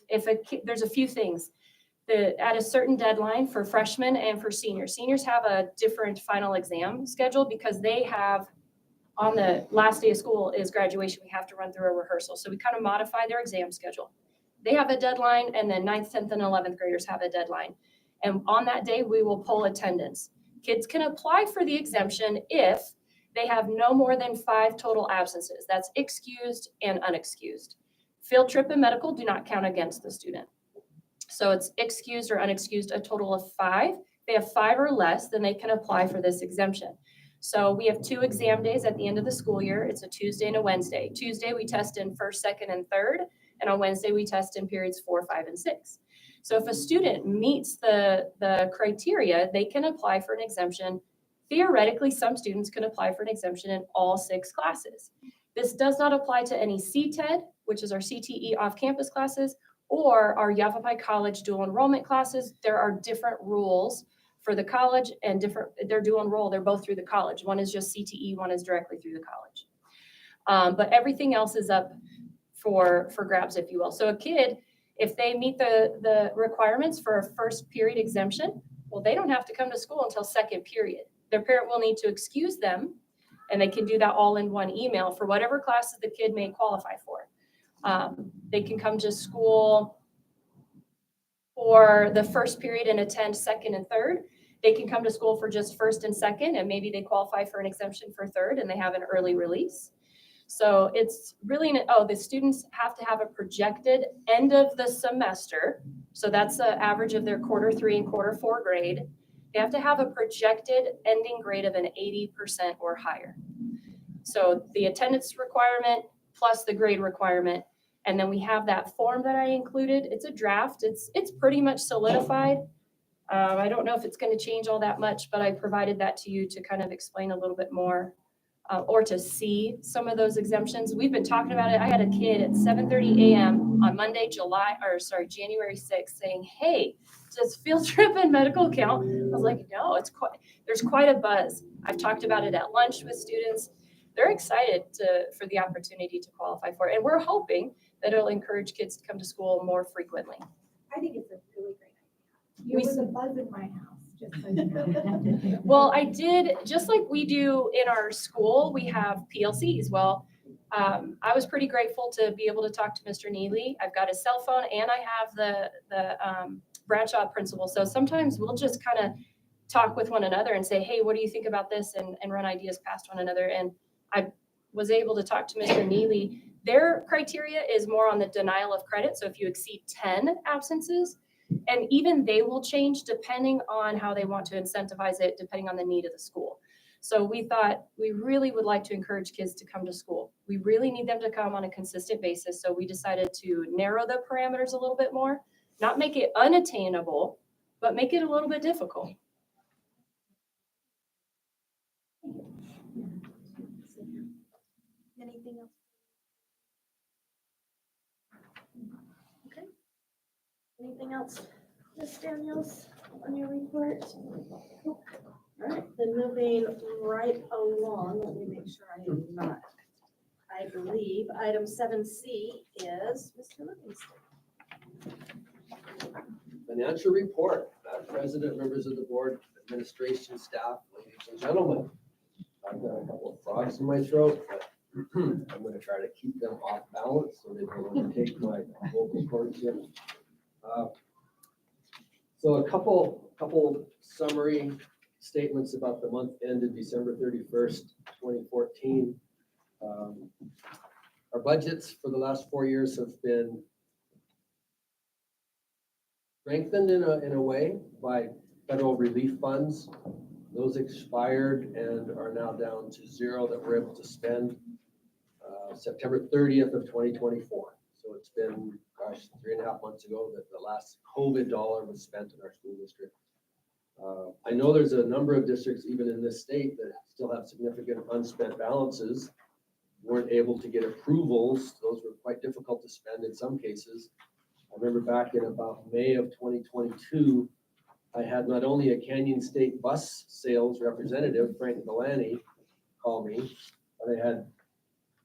There's a few things. At a certain deadline for freshmen and for seniors. Seniors have a different final exam schedule because they have, on the last day of school is graduation, we have to run through a rehearsal. So we kind of modify their exam schedule. They have a deadline, and then 9th, 10th, and 11th graders have a deadline. And on that day, we will pull attendance. Kids can apply for the exemption if they have no more than 5 total absences. That's excused and unexcused. Field trip and medical do not count against the student. So it's excused or unexcused, a total of 5. If they have 5 or less, then they can apply for this exemption. So we have 2 exam days at the end of the school year. It's a Tuesday and a Wednesday. Tuesday, we test in 1st, 2nd, and 3rd. And on Wednesday, we test in periods 4, 5, and 6. So if a student meets the criteria, they can apply for an exemption. Theoretically, some students can apply for an exemption in all 6 classes. This does not apply to any CTED, which is our CTE off-campus classes, or our Yavapai College dual enrollment classes. There are different rules for the college and they're dual enroll. They're both through the college. One is just CTE, one is directly through the college. But everything else is up for grabs, if you will. So a kid, if they meet the requirements for a 1st period exemption, well, they don't have to come to school until 2nd period. Their parent will need to excuse them, and they can do that all in one email for whatever classes the kid may qualify for. They can come to school for the 1st period and attend 2nd and 3rd. They can come to school for just 1st and 2nd, and maybe they qualify for an exemption for 3rd and they have an early release. So it's really, the students have to have a projected end of the semester. So that's the average of their quarter 3 and quarter 4 grade. They have to have a projected ending grade of an 80% or higher. So the attendance requirement plus the grade requirement. And then we have that form that I included. It's a draft. It's pretty much solidified. I don't know if it's going to change all that much, but I provided that to you to kind of explain a little bit more or to see some of those exemptions. We've been talking about it. I had a kid at 7:30 a.m. on Monday, January 6th saying, hey, does field trip and medical count? I was like, no, there's quite a buzz. I've talked about it at lunch with students. They're excited for the opportunity to qualify for it. And we're hoping that it'll encourage kids to come to school more frequently. I think it's a really great idea. You were the buzz in my house, just so you know. Well, I did, just like we do in our school, we have PLCs. Well, I was pretty grateful to be able to talk to Mr. Neely. I've got his cell phone and I have the Bradshaw principal. So sometimes we'll just kind of talk with one another and say, hey, what do you think about this? And run ideas past one another. And I was able to talk to Mr. Neely. Their criteria is more on the denial of credit. So if you exceed 10 absences, and even they will change depending on how they want to incentivize it, depending on the need of the school. So we thought we really would like to encourage kids to come to school. We really need them to come on a consistent basis. So we decided to narrow the parameters a little bit more, not make it unattainable, but make it a little bit difficult. Anything else? Okay. Anything else, Ms. Daniels, on your report? All right, then moving right along, let me make sure I am not. I believe item 7C is Mr. Livingston. Financial report, Madam President, members of the board, administration, staff, ladies and gentlemen. I've got a couple of frogs in my throat, but I'm going to try to keep them off balance so they don't overtake my vocal cords here. So a couple Couple summary statements about the month ended December 31st, 2014. Our budgets for the last 4 years have been strengthened in a way by federal relief funds. Those expired and are now down to zero that we're able to spend September 30th of 2024. So it's been, gosh, 3.5 months ago that the last COVID dollar was spent in our school district. I know there's a number of districts, even in this state, that still have significant unspent balances, weren't able to get approvals. Those were quite difficult to spend in some cases. I remember back in about May of 2022, I had not only a Canyon State bus sales representative, Frank Delaney, call me, but I had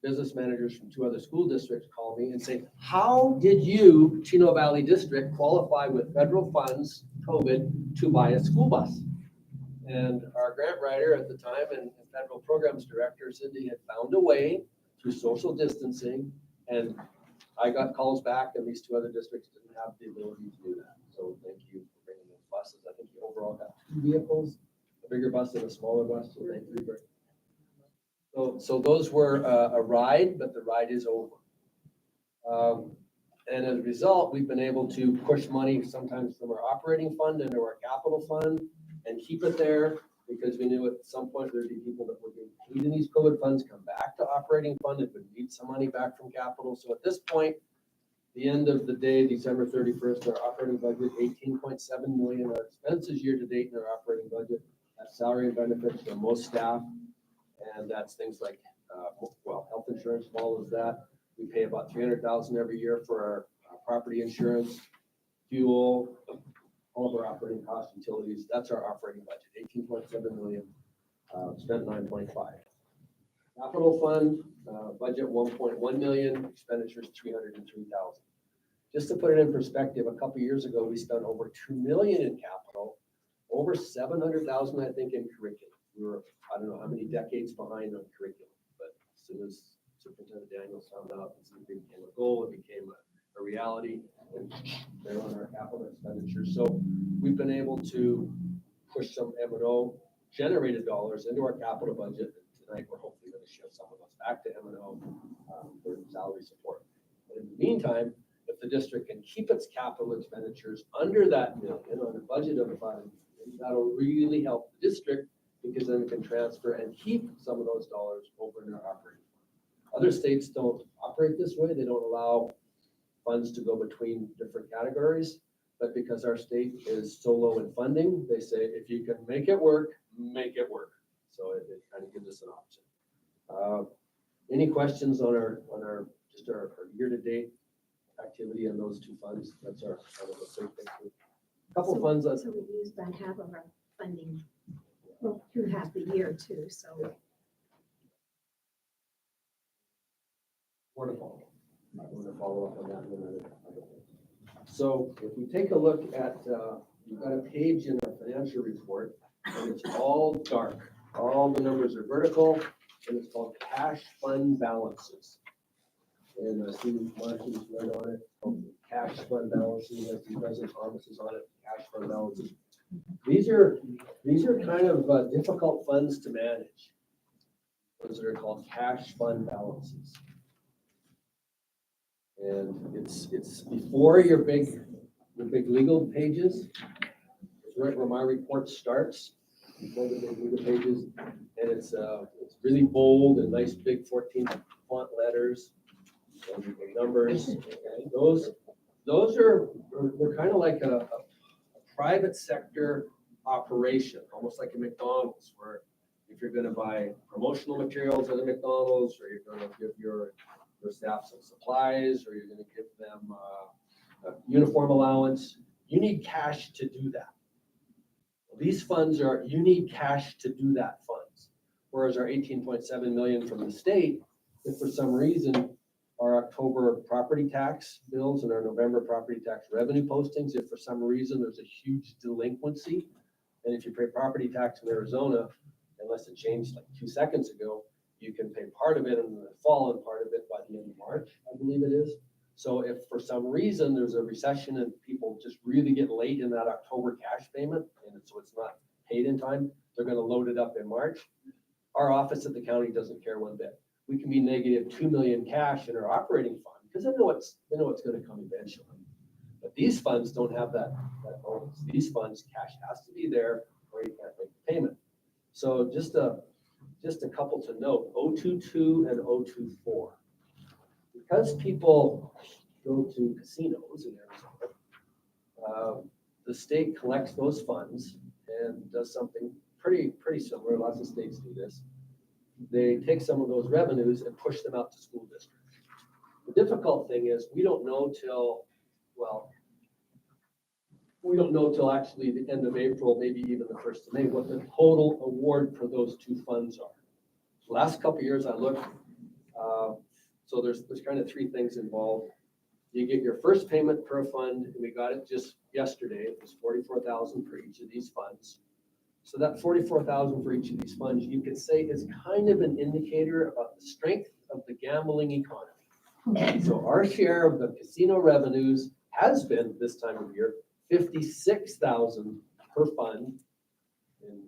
business managers from 2 other school districts call me and say, how did you, Chino Valley District, qualify with federal funds, COVID, to buy a school bus? And our grant writer at the time and federal programs director, Cindy, had found a way through social distancing, and I got calls back, and these 2 other districts didn't have the ability to do that. So thank you for bringing those buses. I think you overall got 2 vehicles, a bigger bus and a smaller bus, so thank you very much. So those were a ride, but the ride is over. And as a result, we've been able to push money sometimes from our operating fund into our capital fund and keep it there, because we knew at some point there'd be people that would be needing these COVID funds come back to operating fund and would need some money back from capital. So at this point, the end of the day, December 31st, our operating budget, 18.7 million. Our expenses year to date in our operating budget, that's salary and benefits for most staff. And that's things like, health insurance follows that. We pay about 300,000 every year for our property insurance, fuel, all of our operating costs, utilities. That's our operating budget, 18.7 million, spent 9.5. Capital fund, budget 1.1 million, expenditures 303,000. Just to put it in perspective, a couple years ago, we spent over 2 million in capital, over 700,000, I think, in curriculum. We were, I don't know how many decades behind on curriculum, but as soon as Superintendent Daniels found out, it became a goal, it became a reality, and they're on our capital expenditures. So we've been able to push some M&O generated dollars into our capital budget. Tonight, we're hopefully going to shift some of those back to M&O for salary support. But in the meantime, if the district can keep its capital expenditures under that million on a budget of 5 million, that'll really help the district, because then we can transfer and keep some of those dollars over in our operating. Other states don't operate this way. They don't allow funds to go between different categories. But because our state is so low in funding, they say, if you can make it work, make it work. So it kind of gives us an option. Any questions on our year-to-date activity in those 2 funds? That's our kind of a big picture. Couple funds. So we use about half of our funding, well, through half the year too, so. Yeah. More to follow. I'm going to follow up on that in another. So if we take a look at, we've got a page in our financial report, and it's all dark. All the numbers are vertical, and it's called cash fund balances. And I see Martin's right on it. Cash fund balances, has the present promises on it. Cash fund balances. These are kind of difficult funds to manage. Those that are called cash fund balances. And it's before your big legal pages. It's right where my report starts, before the big legal pages, and it's really bold and nice big 14 font letters and numbers. And those are they're kind of like a private sector operation, almost like a McDonald's, where if you're going to buy promotional materials at a McDonald's, or you're going to give your staff some supplies, or you're going to give them a uniform allowance, you need cash to do that. These funds you need cash to do that funds. Whereas our 18.7 million from the state, if for some reason our October property tax bills and our November property tax revenue postings, if for some reason there's a huge delinquency, and if you pay property tax in Arizona, unless it changed like 2 seconds ago, you can pay part of it in the fall and part of it by the end of March, I believe it is. So if for some reason there's a recession and people just really get late in that October cash payment, and deferred, so it's not paid in time. They're gonna load it up in March. Our office at the county doesn't care one bit. We can be negative 2 million cash in our operating fund, because they know it's gonna come eventually. But these funds don't have that bonus. These funds, cash has to be there or you can't make the payment. So just a couple to note, 022 and 024. Because people go to casinos in Arizona, the state collects those funds and does something pretty similar. Lots of states do this. They take some of those revenues and push them out to school districts. The difficult thing is we don't know till actually the end of April, maybe even the 1st of May, what the total award for those two funds are. The last couple of years I looked, so there's kind of three things involved. You get your first payment per fund, and we got it just yesterday. It was $44,000 for each of these funds. So that $44,000 for each of these funds, you could say is kind of an indicator about the strength of the gambling economy. So our share of the casino revenues has been this time of year, $56,000 per fund in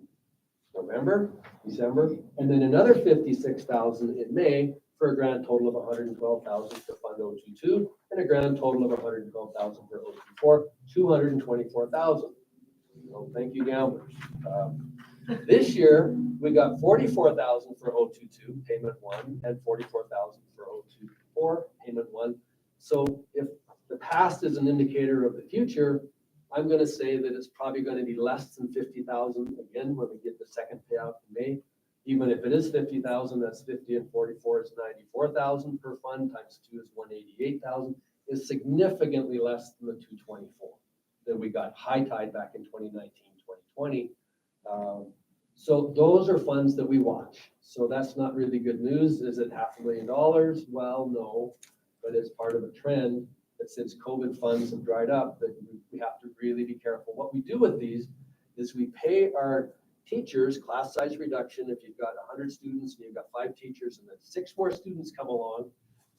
November, December, and then another $56,000 in May for a grand total of $112,000 for Fund 022 and a grand total of $112,000 for 024, $224,000. Well, thank you, gamblers. This year, we got $44,000 for 022, payment one, and $44,000 for 024, payment one. So if the past is an indicator of the future, I'm going to say that it's probably going to be less than $50,000 again when we get the second payout in May. Even if it is $50,000, that's 50 and 44 is 94,000 per fund, times 2 is 188,000, is significantly less than the 224 that we got high tide back in 2019, 2020. So those are funds that we watch. So that's not really good news. Is it $500,000? Well, no, but it's part of a trend that since COVID funds have dried up, that we have to really be careful. What we do with these is we pay our teachers class size reduction. If you've got 100 students and you've got 5 teachers and then 6 more students come along,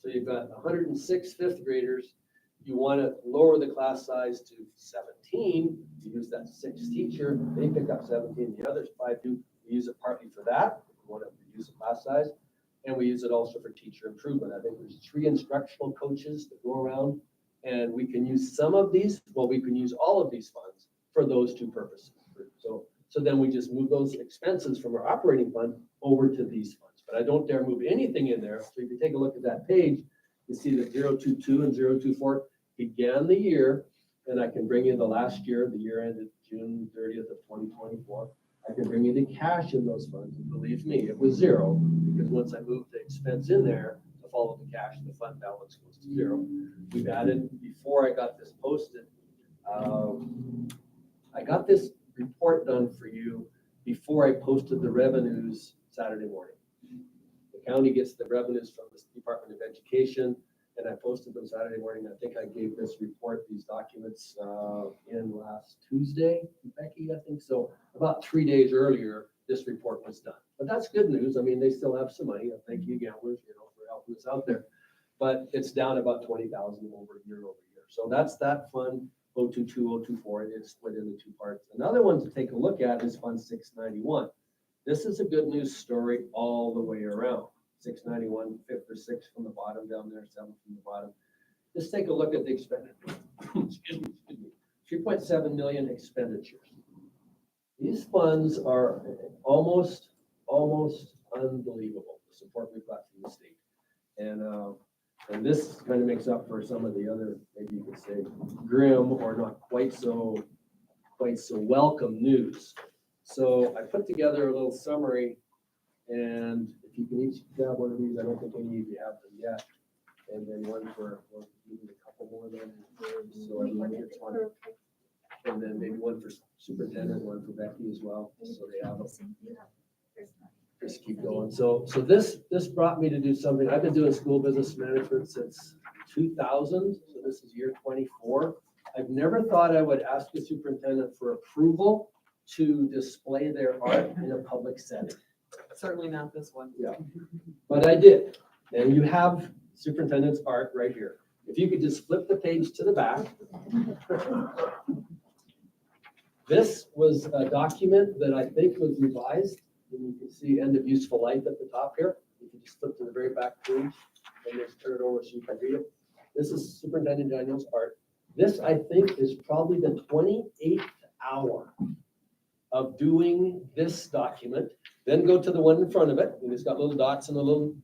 so you've got 106 fifth graders, you want to lower the class size to 17, you use that 6th teacher, they pick up 17, the others 5 do. We use it partly for that, we want to reduce the class size, and we use it also for teacher improvement. I think there's 3 instructional coaches that go around, and we can use some of these, well, we can use all of these funds for those 2 purposes. So then we just move those expenses from our operating fund over to these funds. But I don't dare move anything in there. So if you take a look at that page, you see that 022 and 024 began the year, and I can bring in the last year, the year ended June 30th of 2024. I can bring in the cash in those funds, and believe me, it was 0, because once I moved the expense in there to follow the cash, the fund balance goes to 0. We've added, before I got this posted, I got this report done for you before I posted the revenues Saturday morning. The county gets the revenues from the Department of Education, and I posted them Saturday morning. I think I gave this report, these documents, in last Tuesday, Becky, I think. So about 3 days earlier, this report was done. But that's good news. I mean, they still have some money. Thank you, gamblers, for helping us out there. But it's down about 20,000 over year. So that's that fund. 022, 024, and it's split into 2 parts. Another one to take a look at is Fund 691. This is a good news story all the way around. 691, 5th or 6th from the bottom down there, 7th from the bottom. Just take a look at the expenditure. Excuse me. 3.7 million expenditures. These funds are almost unbelievable, the support we've got from the state. And this kind of makes up for some of the other, maybe you could say, grim or not quite so welcome news. So I put together a little summary, and if you can each grab one of these, I don't think any of you have them yet. And then one for, well, maybe a couple more then. So everyone gets one. And then maybe one for superintendent, one for Becky as well, so they have them. Just keep going. So this brought me to do something. I've been doing school business management since 2000. So this is year 24. I've never thought I would ask the superintendent for approval to display their art in a public setting. Certainly not this one. Yeah, but I did. And you have superintendent's art right here. If you could just flip the page to the back. This was a document that I think was revised, and you can see end of useful life at the top here. You can just flip to the very back page and just turn it over so you can read it. This is Superintendent Daniel's art. This, I think, is probably the 28th hour of doing this document. Then go to the one in front of it, and it's got little dots and a little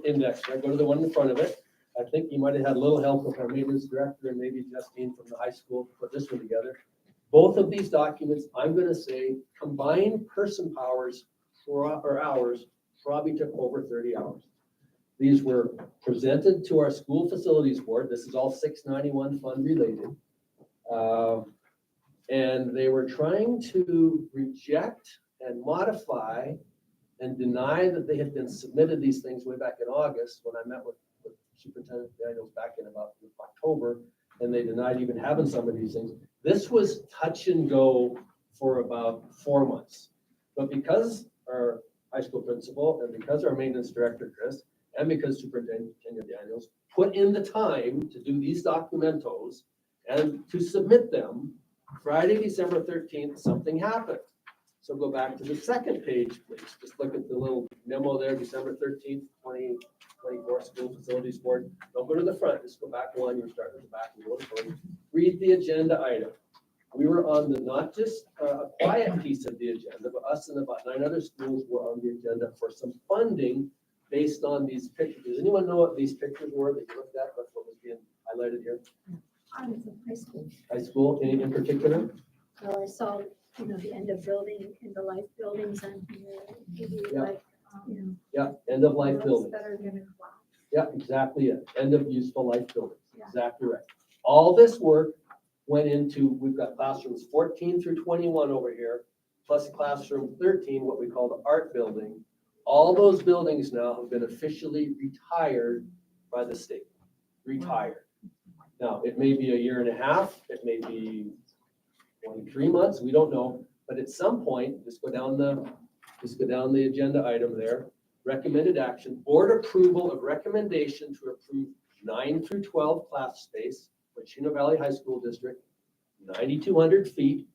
index there. Go to the one in front of it. I think you might have had a little help with our maintenance director and maybe Justine from the high school to put this one together. Both of these documents, I'm gonna say, combined person hours probably took over 30 hours. These were presented to our school facilities board. This is all 691 fund related. And they were trying to reject and modify and deny that they had been submitted these things way back in August when I met with Superintendent Daniels back in about October, and they denied even having some of these things. This was touch and go for about 4 months. But because our high school principal and because our maintenance director, Chris, and because Superintendent Daniels put in the time to do these documentos and to submit them, Friday, December 13th, something happened. So go back to the second page, please. Just look at the little memo there, December 13th, 2024 School Facilities Board. Don't go to the front, just go back one. You're starting at the back and go to the front. Read the agenda item. We were on the, not just a quiet piece of the agenda, but us and about 9 other schools were on the agenda for some funding based on these pictures. Does anyone know what these pictures were that you looked at? That's what was being highlighted here. I was in high school. High school, any in particular? Well, I saw, the end of building, end of life buildings on here, maybe Yeah. like, Yeah, end of life those buildings. that are gonna collapse. Yeah, exactly it. End of useful life buildings. Yeah. Exactly right. All this work went into, we've got classrooms 14 through 21 over here, plus classroom 13, what we call the art building. All those buildings now have been officially retired by the state. Retired. Now, it may be a year and a half, it may be 23 months, we don't know. But at some point, just go down the agenda item there. Recommended action, board approval of recommendation to approve 9 through 12 class space for Chino Valley High School District, 9,200 feet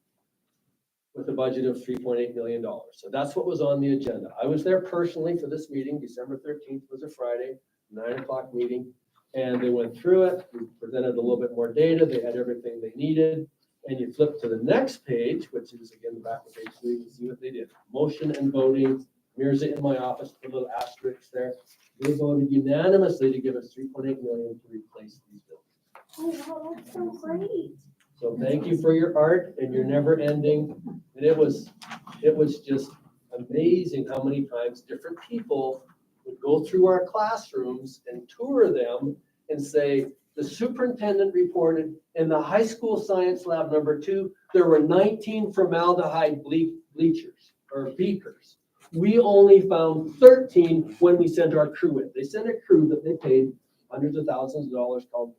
with a budget of $3.8 million. So that's what was on the agenda. I was there personally for this meeting. December 13th was a Friday, 9 o'clock meeting. And they went through it. We presented a little bit more data. They had everything they needed. And you flip to the next page, which is again the back of page 3, you can see what they did. Motion and voting. Mirrors it in my office, put a little asterisk there. They voted unanimously to give us $3.8 million to replace these buildings. Oh, wow, that's so great. So thank you for your art and your never ending. And it was just amazing how many times different people would go through our classrooms and tour them and say, the superintendent reported in the high school science lab number 2, there were 19 formaldehyde bleachers or beakers. We only found 13 when we sent our crew in. They sent a crew that they paid hundreds of thousands of dollars called,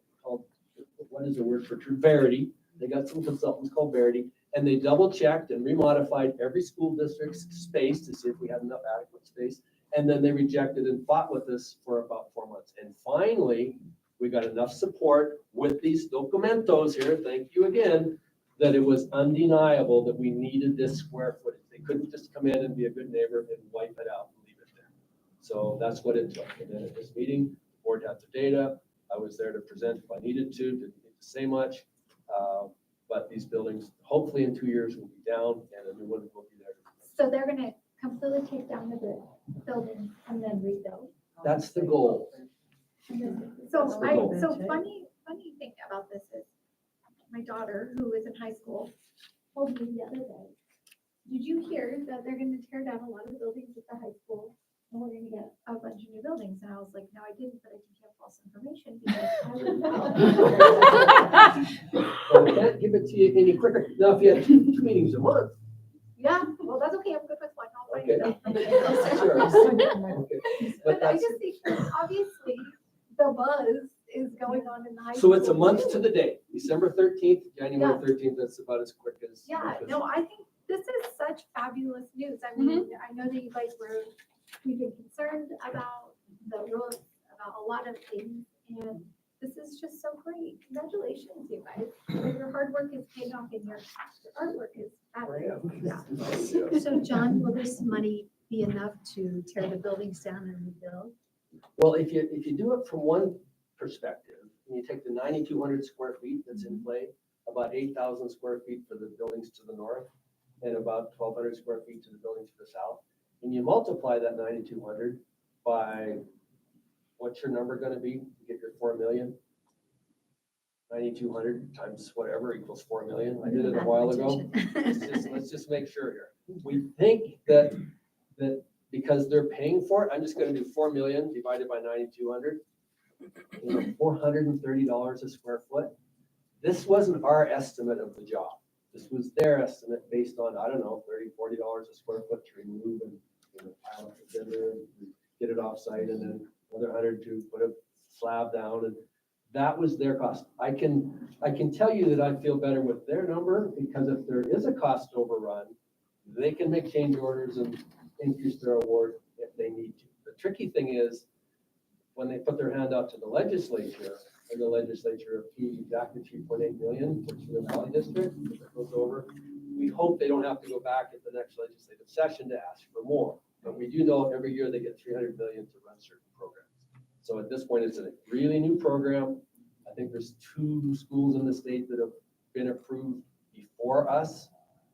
what is the word for true? Verity. They got some consultants called Verity, and they double checked and remodified every school district's space to see if we had enough adequate space. And then they rejected and fought with us for about 4 months. And finally, we got enough support with these documentos here, thank you again, that it was undeniable that we needed this square footage. They couldn't just come in and be a good neighbor and wipe it out and leave it there. So that's what it took. And then at this meeting, the board had the data. I was there to present if I needed to, didn't need to say much. But these buildings, hopefully in 2 years, will be down and a new one will be there. So they're gonna completely take down the building and then rebuild. That's the goal. So That's the goal. funny thing about this is my daughter, who is in high school, told me the other day, did you hear that they're gonna tear down a lot of the buildings at the high school and we're gonna get a bunch of new buildings? And I was like, no, I didn't, but I think you have false information because I would know. Well, we can't give it to you any quicker. Now, if you had two meetings a month. Yeah, well, that's okay, I'm good with one, I'll find Okay. it out. Sure. Okay. But But I that's, just think, obviously, the buzz is going on in the high school. so it's a month to the day, December 13th, January 13th, that's about as quick as. Yeah, no, I think this is such fabulous news. I mean, I know that you guys we've been concerned about the roads, about a lot of things, and this is just so great. Congratulations, you guys. Your hard work is paying off and your artwork is Yeah. So John, will this money be enough to tear the buildings down and rebuild? Well, if you do it from one perspective, and you take the 9,200 square feet that's in play, about 8,000 square feet for the buildings to the north, and about 1,200 square feet to the buildings to the south, and you multiply that 9,200 by, what's your number gonna be to get your 4 million? 9,200 times whatever equals 4 million. I did it a while ago. Let's just make sure here. We think that because they're paying for it, I'm just gonna do 4 million divided by 9,200. $430 a square foot. This wasn't our estimate of the job. This was their estimate based on, I don't know, $30, $40 a square foot to remove and, pallet it in there and get it offsite, and then another 100 to put a slab down, and that was their cost. I can tell you that I feel better with their number, because if there is a cost overrun, they can make change orders and increase their award if they need to. The tricky thing is, when they put their hand out to the legislature, and the legislature approved exactly 3.8 million for the Valley District, if it goes over, we hope they don't have to go back at the next legislative session to ask for more. But we do know every year they get 300 million to run certain programs. So at this point, it's a really new program. I think there's 2 schools in the state that have been approved before us.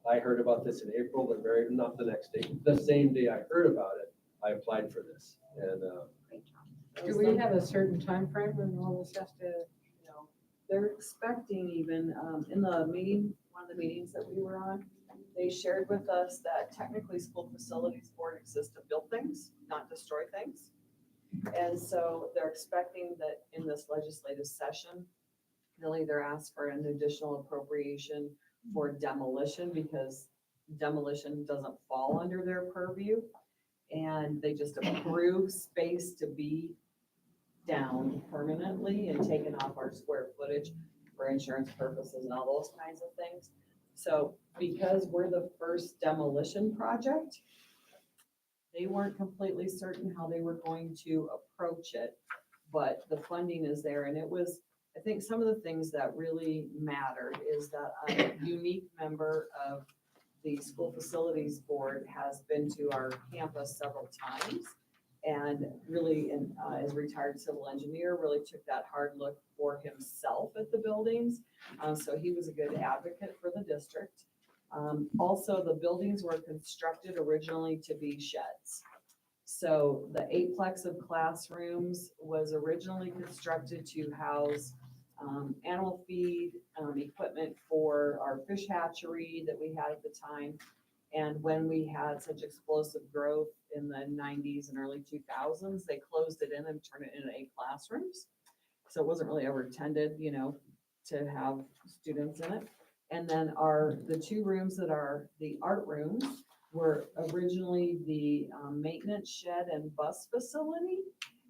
I heard about this in April, not the next day, the same day I heard about it, I applied for this. And Do we have a certain time frame when all this has to? They're expecting even, in the meeting, one of the meetings that we were on, they shared with us that technically school facilities board exists to build things, not destroy things. And so they're expecting that in this legislative session, they'll either ask for an additional appropriation for demolition, because demolition doesn't fall under their purview. And they just approve space to be down permanently and taken off our square footage for insurance purposes and all those kinds of things. So because we're the first demolition project, they weren't completely certain how they were going to approach it, but the funding is there. And it was, I think some of the things that really mattered is that a unique member of the school facilities board has been to our campus several times, and really, as a retired civil engineer, really took that hard look for himself at the buildings. So he was a good advocate for the district. Also, the buildings were constructed originally to be sheds. So the 8-plex of classrooms was originally constructed to house animal feed, equipment for our fish hatchery that we had at the time. And when we had such explosive growth in the 90s and early 2000s, they closed it in and turned it into 8 classrooms. So it wasn't really ever intended, to have students in it. And then the 2 rooms that are the art rooms were originally the maintenance shed and bus facility.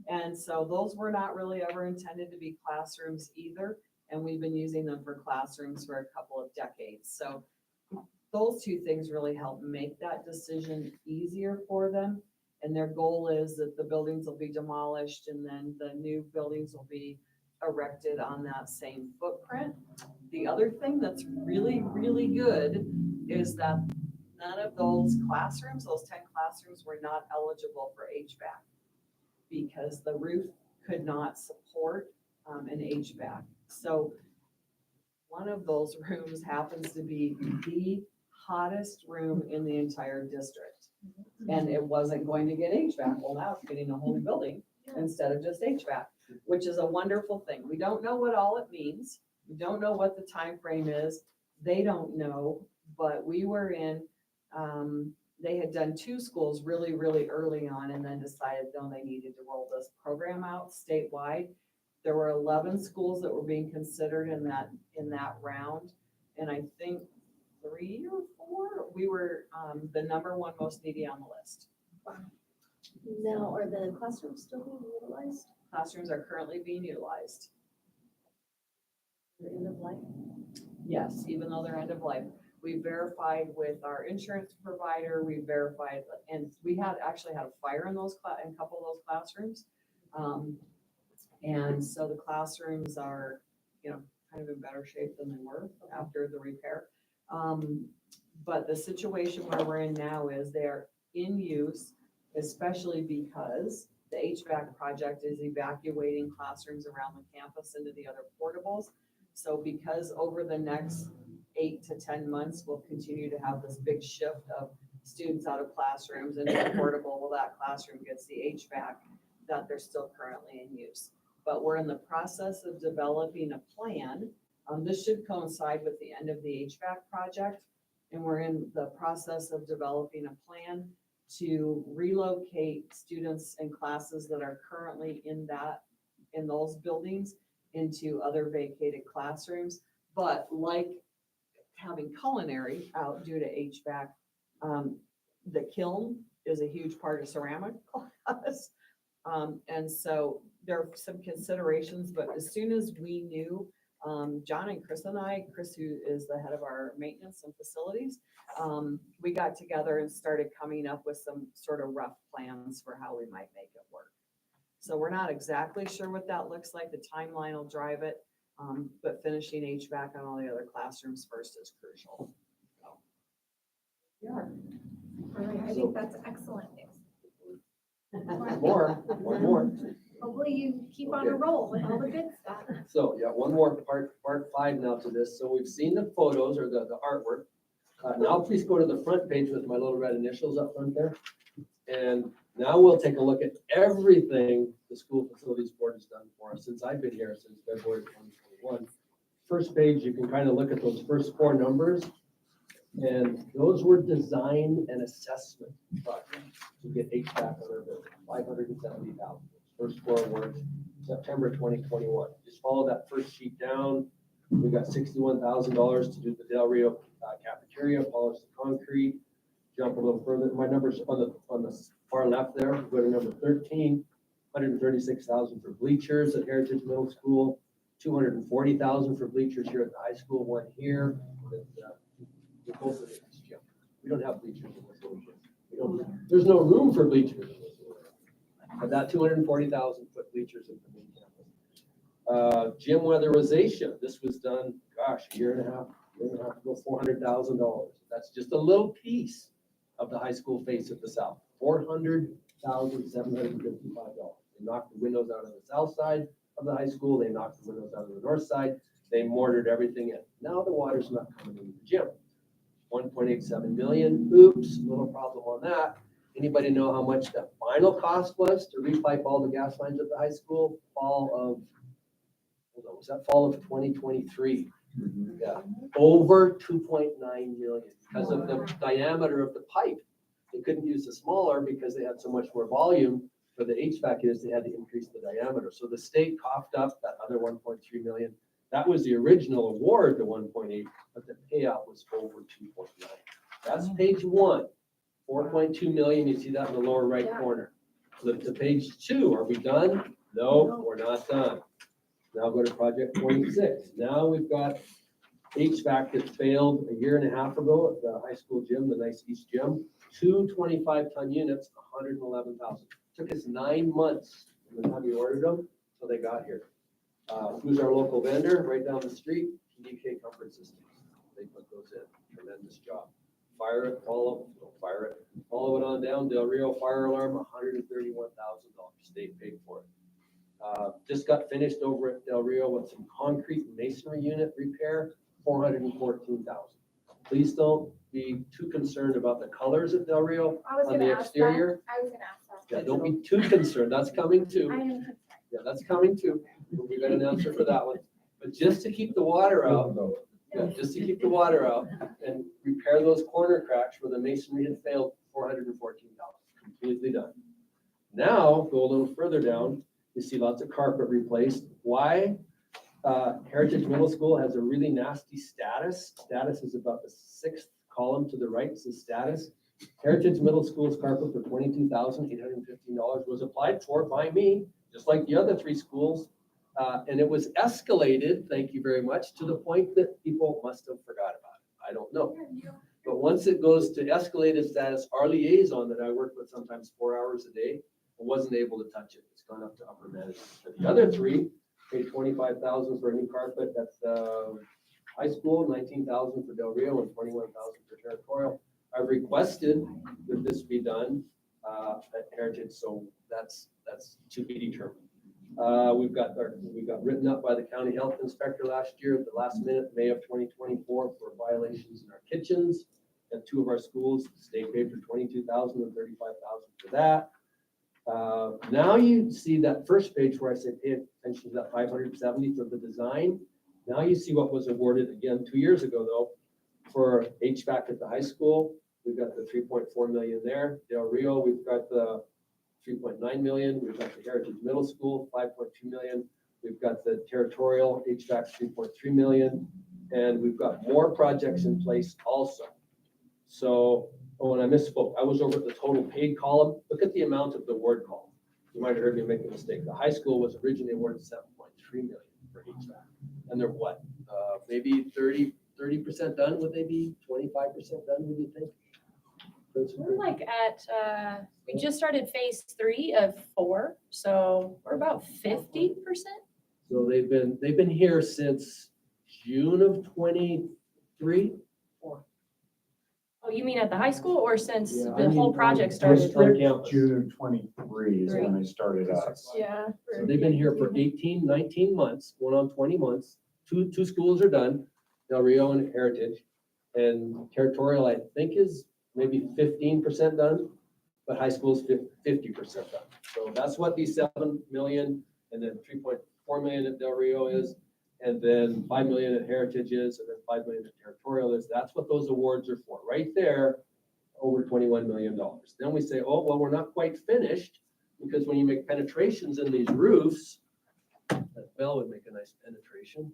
And so those were not really ever intended to be classrooms either. And we've been using them for classrooms for a couple of decades. So those 2 things really help make that decision easier for them. And their goal is that the buildings will be demolished and then the new buildings will be erected on that same footprint. The other thing that's really, really good is that none of those classrooms, those 10 classrooms, were not eligible for HVAC because the roof could not support an HVAC. So one of those rooms happens to be the hottest room in the entire district. And it wasn't going to get HVAC. Well, now it's getting a whole new building instead of just HVAC, which is a wonderful thing. We don't know what all it means. We don't know what the time frame is. They don't know, but we were in, they had done 2 schools really, really early on and then decided, no, they needed to roll this program out statewide. There were 11 schools that were being considered in that round. And I think 3 or 4, we were the number 1 most needy on the list. Now, are the classrooms still being utilized? Classrooms are currently being utilized. The end of life? Yes, even though they're end of life. We verified with our insurance provider, we verified, and we actually had a fire in in a couple of those classrooms. And so the classrooms are, kind of in better shape than they were after the repair. But the situation where we're in now is they're in use, especially because the HVAC project is evacuating classrooms around the campus into the other portables. So because over the next 8 to 10 months, we'll continue to have this big shift of students out of classrooms into the portable, well, that classroom gets the HVAC that they're still currently in use. But we're in the process of developing a plan. This should coincide with the end of the HVAC project. And we're in the process of developing a plan to relocate students and classes that are currently in those buildings into other vacated classrooms. But like having culinary out due to HVAC, the kiln is a huge part of ceramic class. And so there are some considerations, but as soon as we knew, John and Chris and I, Chris, who is the head of our maintenance and facilities, we got together and started coming up with some sort of rough plans for how we might make it work. So we're not exactly sure what that looks like. The timeline will drive it, but finishing HVAC on all the other classrooms first is crucial. So, yeah. All right, I think that's excellent news. One more. Hopefully you keep on a roll with all the good stuff. So, yeah, one more part 5 now to this. So we've seen the photos or the artwork. Now please go to the front page with my little red initials up front there. And now we'll take a look at everything the School Facilities Board has done for us since I've been here since February 2021. First page, you can kind of look at those first 4 numbers. And those were design and assessment projects to get HVAC on our building, 570,000. First 4 words, September 2021. Just follow that first sheet down. We got $61,000 to do the Del Rio cafeteria, polish the concrete. Jump a little further. My numbers on the far left there. Go to number 13. 136,000 for bleachers at Heritage Middle School. 240,000 for bleachers here at the high school. One here. We don't have bleachers in this building. There's no room for bleachers in this building. But that 240,000 put bleachers in the main campus. Gym weatherization. This was done, gosh, a year and a half ago, $400,000. That's just a little piece of the high school face at the south. $400,755. They knocked the windows out of the south side of the high school. They knocked the windows out of the north side. They mortared everything in. Now the water's not coming into the gym. 1.87 million. Oops, little problem on that. Anybody know how much that final cost was to repipe all the gas lines at the high school? Was that fall of 2023? Yeah, over 2.9 million because of the diameter of the pipe. They couldn't use the smaller because they had so much more volume for the HVAC units. They had to increase the diameter. So the state coughed up that other 1.3 million. That was the original award, the 1.8, but the payout was over 2.9. That's page 1, 4.2 million. You see that in the lower right corner. Flip to page 2. Are we done? No, we're not done. Now go to project 26. Now we've got HVAC that failed a year and a half ago at the high school gym, the nice East Gym. 2 25-ton units, 111,000. Took us 9 months from the time we ordered them till they got here. Who's our local vendor? Right down the street, PDK Comfort Systems. They put those in. Tremendous job. Fire it, follow it on down. Del Rio fire alarm, $131,000. State paid for it. Just got finished over at Del Rio with some concrete masonry unit repair, $414,000. Please don't be too concerned about the colors at Del Rio I was on gonna the ask that. exterior. I was gonna ask that. Yeah, don't be too concerned. That's coming too. I am concerned. Yeah, that's coming too. We got an answer for that one. But just to keep the water out, and repair those corner cracks where the masonry had failed, $414. Completely done. Now, go a little further down, you see lots of carpet replaced. Why? Heritage Middle School has a really nasty status. Status is about the 6th column to the right, it says status. Heritage Middle School's carpet for $22,815 was applied for by me, just like the other 3 schools. And it was escalated, thank you very much, to the point that people must have forgot about it. I don't know. But once it goes to escalated status, our liaison that I work with sometimes 4 hours a day, wasn't able to touch it. It's gone up to upper management. For the other 3, paid $25,000 for a new carpet. That's high school, 19,000 for Del Rio and 21,000 for Territorial. I've requested that this be done at Heritage, so that's to be determined. We've got written up by the county health inspector last year at the last minute, May of 2024, for violations in our kitchens at 2 of our schools. State paid for 22,000 and 35,000 for that. Now you see that first page where I say pay attention to that 570 for the design. Now you see what was awarded again 2 years ago though for HVAC at the high school. We've got the 3.4 million there. Del Rio, we've got the 3.9 million. We've got the Heritage Middle School, 5.2 million. We've got the Territorial HVAC, 3.3 million. And we've got more projects in place also. So, oh, and I misspoke. I was over at the total paid column. Look at the amount of the award column. You might have heard me make a mistake. The high school was originally awarded 7.3 million for HVAC. And they're what? Maybe 30% done? Would they be 25% done, would you think? We're like at, we just started phase 3 of 4, so we're about 50%. So they've been here since June of 23. Oh, you mean at the high school or since Yeah, the whole project I started? started June of 23 is when I started us. Yeah. So they've been here for 18, 19 months, going on 20 months. Two schools are done, Del Rio and Heritage. And Territorial, I think, is maybe 15% done, but high school's 50% done. So that's what these 7 million and then 3.4 million at Del Rio is, and then 5 million at Heritage is, and then 5 million at Territorial is. That's what those awards are for, right there, over $21 million. Then we say, oh, well, we're not quite finished, because when you make penetrations in these roofs, that bell would make a nice penetration.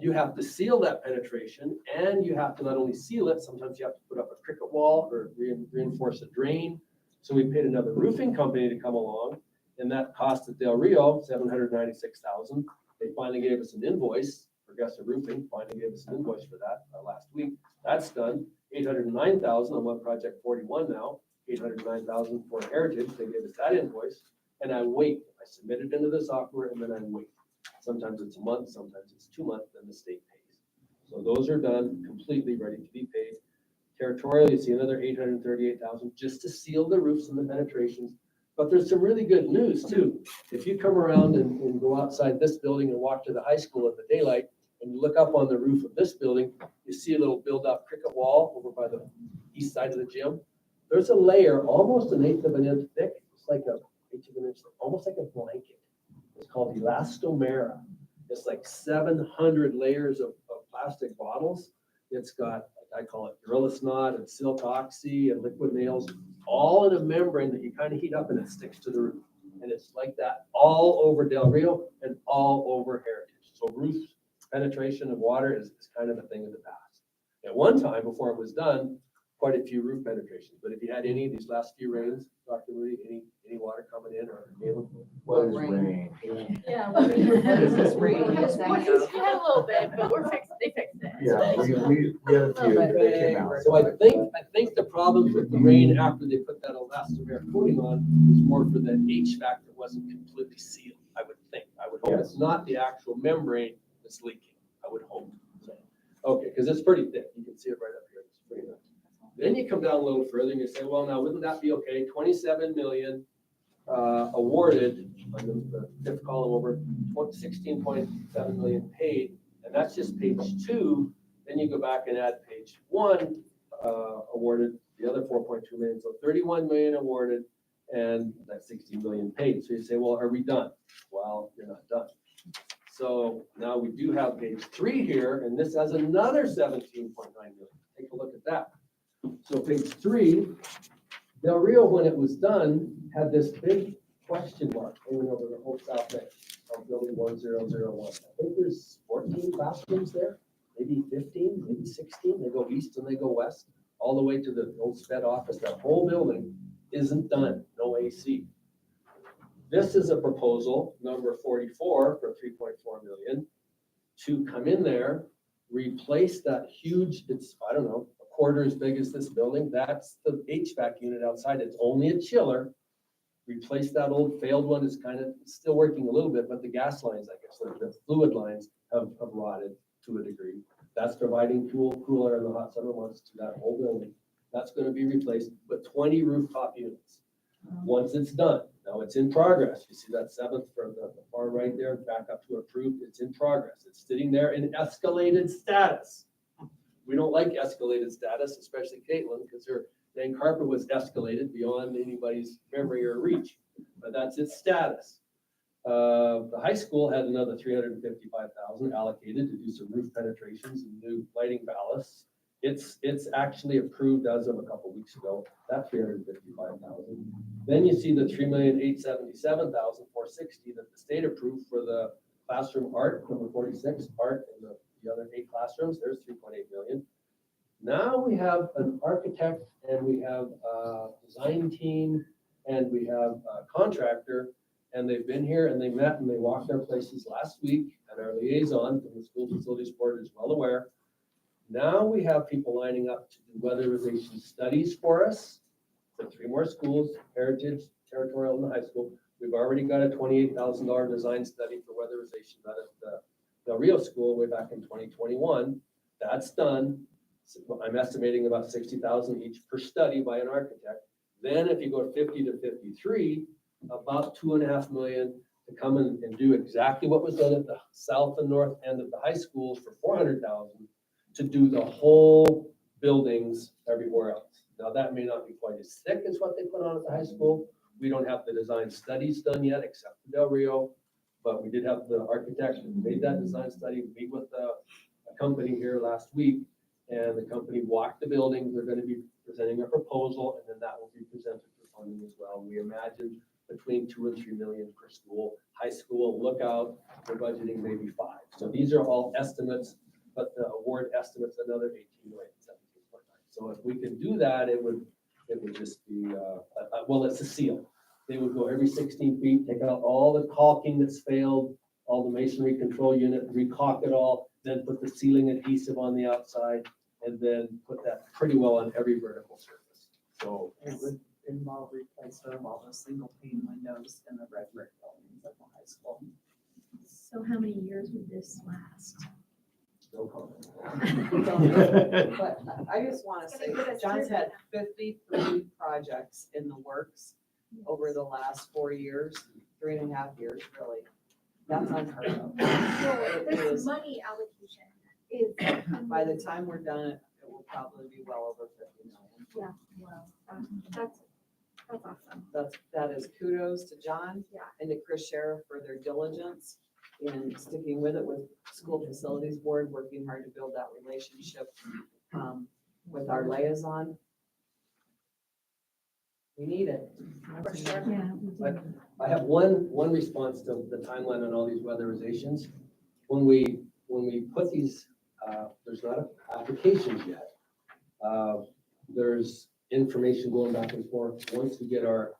You have to seal that penetration, and you have to not only seal it, sometimes you have to put up a cricket wall or reinforce a drain. So we paid another roofing company to come along, and that cost at Del Rio $796,000. They finally gave us an invoice. Progressive Roofing finally gave us an invoice for that last week. That's done. $809,000 on one project 41 now. $809,000 for Heritage. They gave us that invoice, and I wait. I submit it into the software, and then I wait. Sometimes it's a month, sometimes it's 2 months, then the state pays. So those are done, completely ready to be paid. Territorial, you see another $838,000 just to seal the roofs and the penetrations. But there's some really good news too. If you come around and go outside this building and walk to the high school in the daylight, and you look up on the roof of this building, you see a little build-up cricket wall over by the east side of the gym. There's a layer, almost 1/8 of an inch thick. It's like a 1/8 of an inch, almost like a blanket. It's called elastomera. It's like 700 layers of plastic bottles. It's got, like I call it, Gorilla Snot and Silk Oxy and liquid nails, all in a membrane that you kind of heat up and it sticks to the roof. And it's like that all over Del Rio and all over Heritage. So roof penetration of water is kind of a thing of the past. At one time, before it was done, quite a few roof penetrations. But if you had any of these last few rains, Dr. Moody, any water coming in or Galen? What is rain? Yeah. What is this rain? We had a little bit, but they fixed it. Yeah, we had a few that came out. So I think the problems with the rain after they put that elastomer coating on was more for the HVAC that wasn't completely sealed, I would think. I would hope it's not the actual membrane that's leaking, I would hope. So, okay, because it's pretty thick. You can see it right up here. It's pretty nice. Then you come down a little further and you say, well, now wouldn't that be okay? 27 million awarded on the fifth column over, 16.7 million paid, and that's just page 2. Then you go back and add page 1 awarded, the other 4.2 million, so 31 million awarded, and that's 60 million paid. So you say, well, are we done? Well, you're not done. So now we do have page 3 here, and this has another 17.9 million. Take a look at that. So page 3, Del Rio, when it was done, had this big question mark hanging over the whole south end of building 1001. I think there's 14 classrooms there, maybe 15, maybe 16. They go east and they go west, all the way to the old SPED office. That whole building isn't done, no AC. This is a proposal, number 44, for 3.4 million, to come in there, replace that huge, it's, I don't know, a quarter as big as this building. That's the HVAC unit outside. It's only a chiller. Replace that old failed one. It's kind of still working a little bit, but the gas lines, I guess, the fluid lines have rotted. to a degree. That's providing cool air in the hot summer months to that whole building. That's gonna be replaced with 20 rooftop units. Once it's done, now it's in progress. You see that seventh from the far right there, back up to approved, it's in progress. It's sitting there in escalated status. We don't like escalated status, especially Caitlin, because her dang carpet was escalated beyond anybody's memory or reach, but that's its status. The high school had another 355,000 allocated to do some roof penetrations and new lighting ballasts. It's actually approved as of a couple weeks ago, that 355,000. Then you see the 3,877,460 that the state approved for the classroom art, number 46, art in the other 8 classrooms, there's 3.8 million. Now we have an architect and we have a design team and we have a contractor, and they've been here and they met and they walked our places last week, and our liaison from the school facilities board is well aware. Now we have people lining up to do weatherization studies for us for 3 more schools, Heritage, Territorial, and the high school. We've already got a $28,000 design study for weatherization out at the Del Rio School way back in 2021. That's done. So I'm estimating about 60,000 each per study by an architect. Then if you go 50 to 53, about 2.5 million to come in and do exactly what was done at the south and north end of the high schools for 400,000 to do the whole buildings everywhere else. Now that may not be quite as thick as what they put on at the high school. We don't have the design studies done yet, except for Del Rio, but we did have the architect who made that design study meet with a company here last week, and the company walked the building. They're going to be presenting a proposal, and then that will be presented for funding as well. We imagine between 2 and 3 million per school. High school, look out, we're budgeting maybe 5. So these are all estimates, but the award estimate's another 18 million, 17.9. So if we can do that, it would just be, well, it's a seal. They would go every 16 feet, take out all the caulking that's failed, all the masonry control unit, re-caulk it all, then put the sealing adhesive on the outside, and then put that pretty well on every vertical surface. So It would involve replacement of all those single pane windows in the red brick buildings at the high school. So how many years would this last? no comment. But I just want to say, John's had 53 projects in the works over the last 4 years, 3.5 years, really. That's unheard of. It This is, money allocation is. by the time we're done, it will probably be well over 50 million. That's awesome. That is kudos to John Yeah. and to Chris Sheriff for their diligence in sticking with it with School Facilities Board, working hard to build that relationship with our liaison. We need it. For sure. Yeah. we do. I have one response to the timeline on all these weatherizations. When we put these, there's not applications yet. There's information going back and forth. Once we get our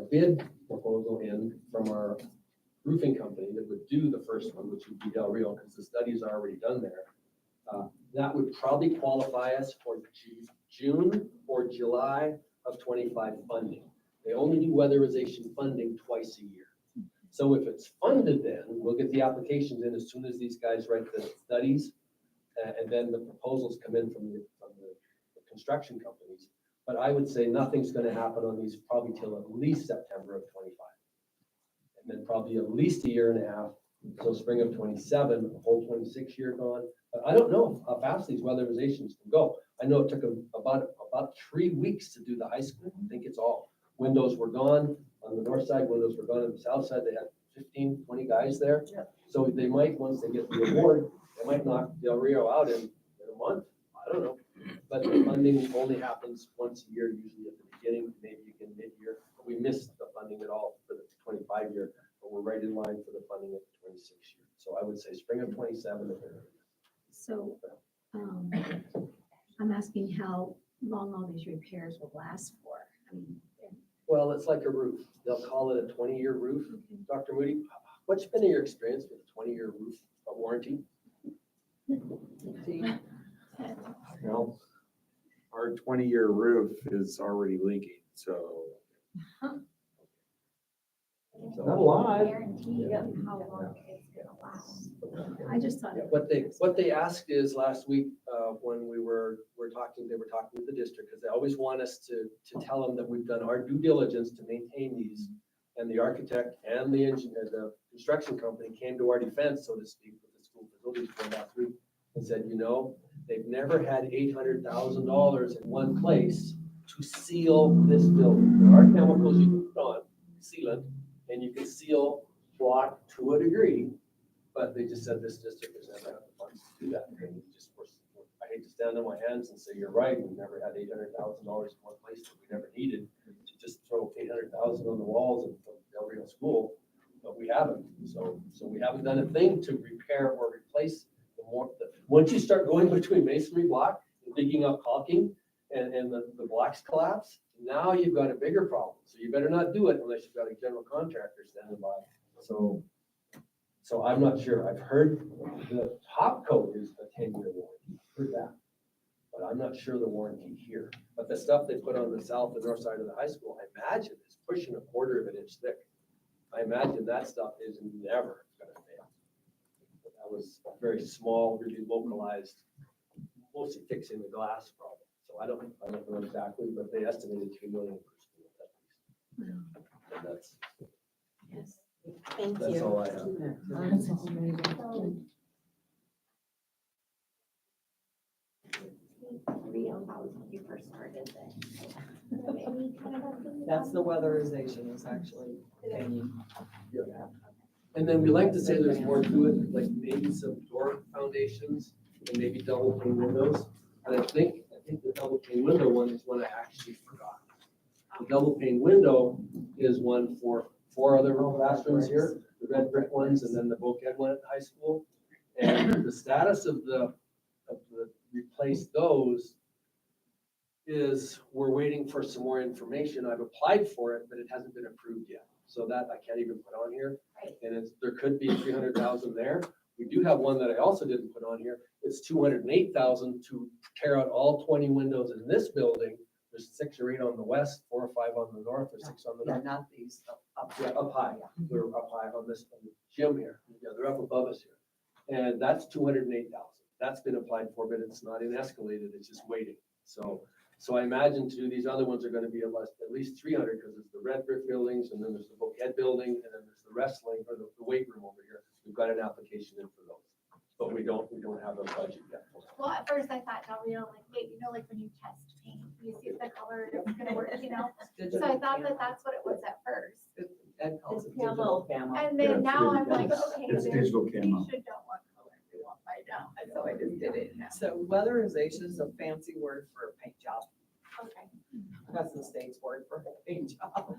bid proposal in from our roofing company that would do the first one, which would be Del Rio, because the studies are already done there, that would probably qualify us for June or July of 25 funding. They only do weatherization funding twice a year. So if it's funded, then we'll get the applications in as soon as these guys write the studies, and then the proposals come in from the construction companies. But I would say nothing's going to happen on these probably till at least September of 25. And then probably at least a year and a half, so spring of 27, the whole 26 year gone. But I don't know how fast these weatherizations can go. I know it took them about 3 weeks to do the high school. I think it's all. Windows were gone on the north side, windows were gone on the south side. They had 15, 20 guys there. So they might, once they get the award, they might knock Del Rio out in a month. I don't know. But the funding only happens once a year, usually at the beginning, maybe again mid-year. We missed the funding at all for the 25 year, but we're right in line for the funding at the 26 year. So I would say spring of 27. So, I'm asking how long all these repairs will last for. I mean, Well, it's like a roof. They'll call it a 20-year roof. Dr. Moody, what's been your experience with a 20-year roof warranty? Well, our 20-year roof is already leaking, so. Not a lot. Guarantee how long it's gonna last. I just thought. Yeah, what they asked is last week, when we were talking, they were talking with the district, because they always want us to tell them that we've done our due diligence to maintain these. And the architect and the engineer, the construction company came to our defense, so to speak, with the school facilities board last week and said, they've never had $800,000 in one place to seal this building. There are chemicals you can put on, sealant, and you can seal block to a degree. But they just said this district has never had the funds to do that. And we just, I hate to stand on my hands and say, you're right, we never had $800,000 in one place that we never needed to just throw $800,000 on the walls of Del Rio School, but we haven't. So we haven't done a thing to repair or replace once you start going between masonry block and digging up caulking and the blocks collapse, now you've got a bigger problem. So you better not do it unless you've got a general contractor standing by. So I'm not sure. I've heard the top coat is a 10-year warranty. Heard that. But I'm not sure the warranty here. But the stuff they put on the south and north side of the high school, I imagine is pushing 1/4 of an inch thick. I imagine that stuff is never gonna fail. But that was very small, really localized, mostly fixing the glass problem. So I don't know exactly, but they estimated $2 million per school at least. And Thank that's you. all I have. Rio, that was when you first started then. Any kind of update That's on the that? weatherization is actually hanging. And then we like to say there's more to it, like maybe some door foundations and maybe double pane windows. And I think the double pane window one is one I actually forgot. The double pane window is one for 4 other classrooms here, the red brick ones and then the bulkhead one at the high school. And the status of the replace those is we're waiting for some more information. I've applied for it, but it hasn't been approved yet. So that I can't even put on here. Right. And there could be 300,000 there. We do have one that I also didn't put on here. It's 208,000 to tear out all 20 windows in this building. There's 6 or 8 on the west, 4 or 5 on the north, or 6 on the north. Not these, up. Yeah, up high. They're up high on this on the gym here. Yeah, they're up above us here. And that's 208,000. That's been applied for, but it's not escalated. It's just waiting. So I imagine too, these other ones are going to be at least 300 because it's the red brick buildings and then there's the bulkhead building and then there's the wrestling or the weight room over here. We've got an application in for those, but we don't have a budget yet. Well, at first I thought, Del Rio, like, wait, like when you test paint, you see if the color is gonna work, So I thought that that's what it was at first. Ed calls it It's camo. digital camo. And Yeah, then now I'm like, it's- okay, it's then digital we camo. should know what color we want by now. And so I just did it. So weatherization is a fancy word for a paint job. Okay. That's the state's word for a paint job.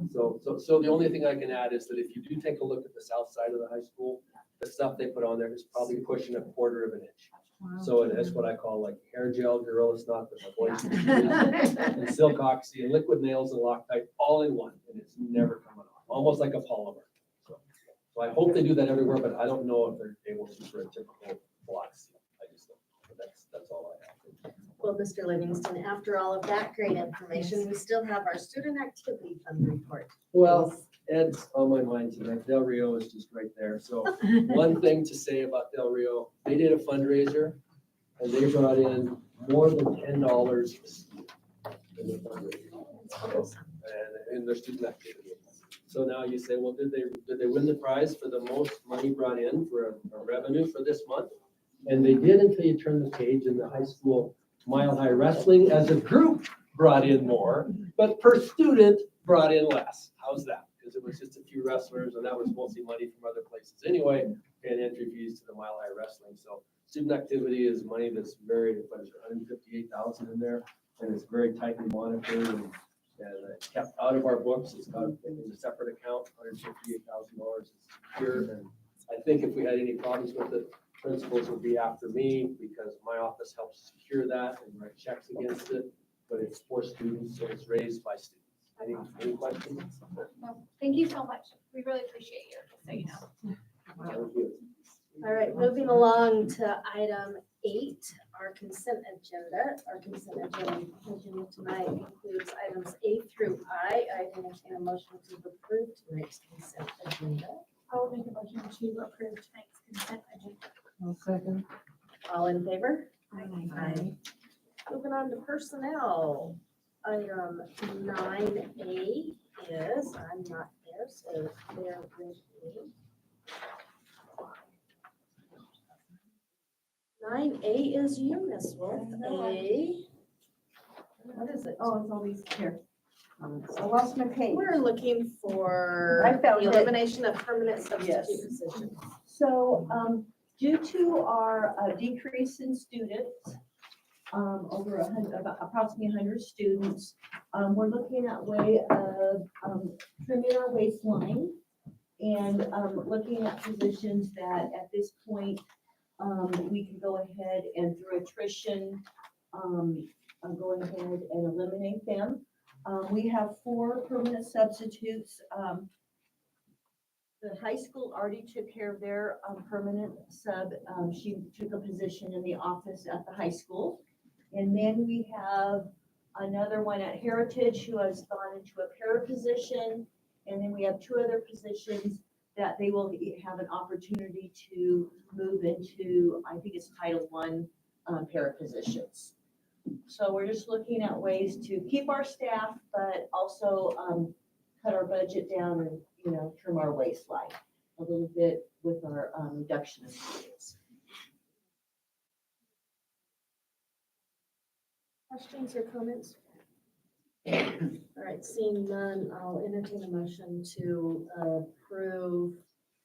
So the only thing I can add is that if you do take a look at the south side of the high school, the stuff they put on there is probably pushing 1/4 of an inch. So it is what I call like hair gel, Gorilla Snot, that my boys used to use, and silk oxy and liquid nails and Loctite all in one, and it's never coming off, almost like a polymer. So I hope they do that everywhere, but I don't know if they're able to for a typical block seal. I just don't. But that's all I have. Well, Mr. Livingston, after all of that great information, we still have our student activity fund report. Well, Ed's on my mind tonight. Del Rio is just right there. So one thing to say about Del Rio, they did a fundraiser and they brought in more than $10 a student in the fundraiser. And in their student activity. So now you say, well, did they win the prize for the most money brought in for a revenue for this month? And they did until you turn the page in the high school Mile High Wrestling as a group brought in more, but per student brought in less. How's that? Because it was just a few wrestlers and that was mostly money from other places anyway, paying entry fees to the Mile High Wrestling. So student activity is money that's very, what is it, 158,000 in there, and it's very tightly monitored and kept out of our books. It's got in a separate account, $158,000 is secure. And I think if we had any problems with it, principals would be after me because my office helps secure that and write checks against it. But it's for students, so it's raised by students. Any questions? No, thank you so much. We really appreciate you, just so you know. Thank you. All right, moving along to item 8, our consent agenda. Our consent agenda tonight includes items A through I. I entertain a motion to approve tonight's consent agenda. I will make a motion to approve tonight's consent agenda. I'll second. All in favor? Aye. Moving on to personnel. Item 9A is, I'm not there, so bear with me. 9A is you, Miss Wolf. What is it? Oh, it's always here. I lost my page. We're looking for I found the it. elimination of permanent substitute Yes. positions. So, due to our decrease in students, over about approximately 100 students, we're looking at way of trimming our waistline and looking at positions that at this point, we can go ahead and through attrition, go ahead and eliminate them. We have 4 permanent substitutes. The high school already took care of their permanent sub. She took a position in the office at the high school. And then we have another one at Heritage who has gone into a para position. And then we have 2 other positions that they will have an opportunity to move into, I think it's Title I para positions. So we're just looking at ways to keep our staff, but also cut our budget down and, trim our waistline a little bit with our reduction of students. Questions or comments? All right, seeing none, I'll entertain a motion to approve,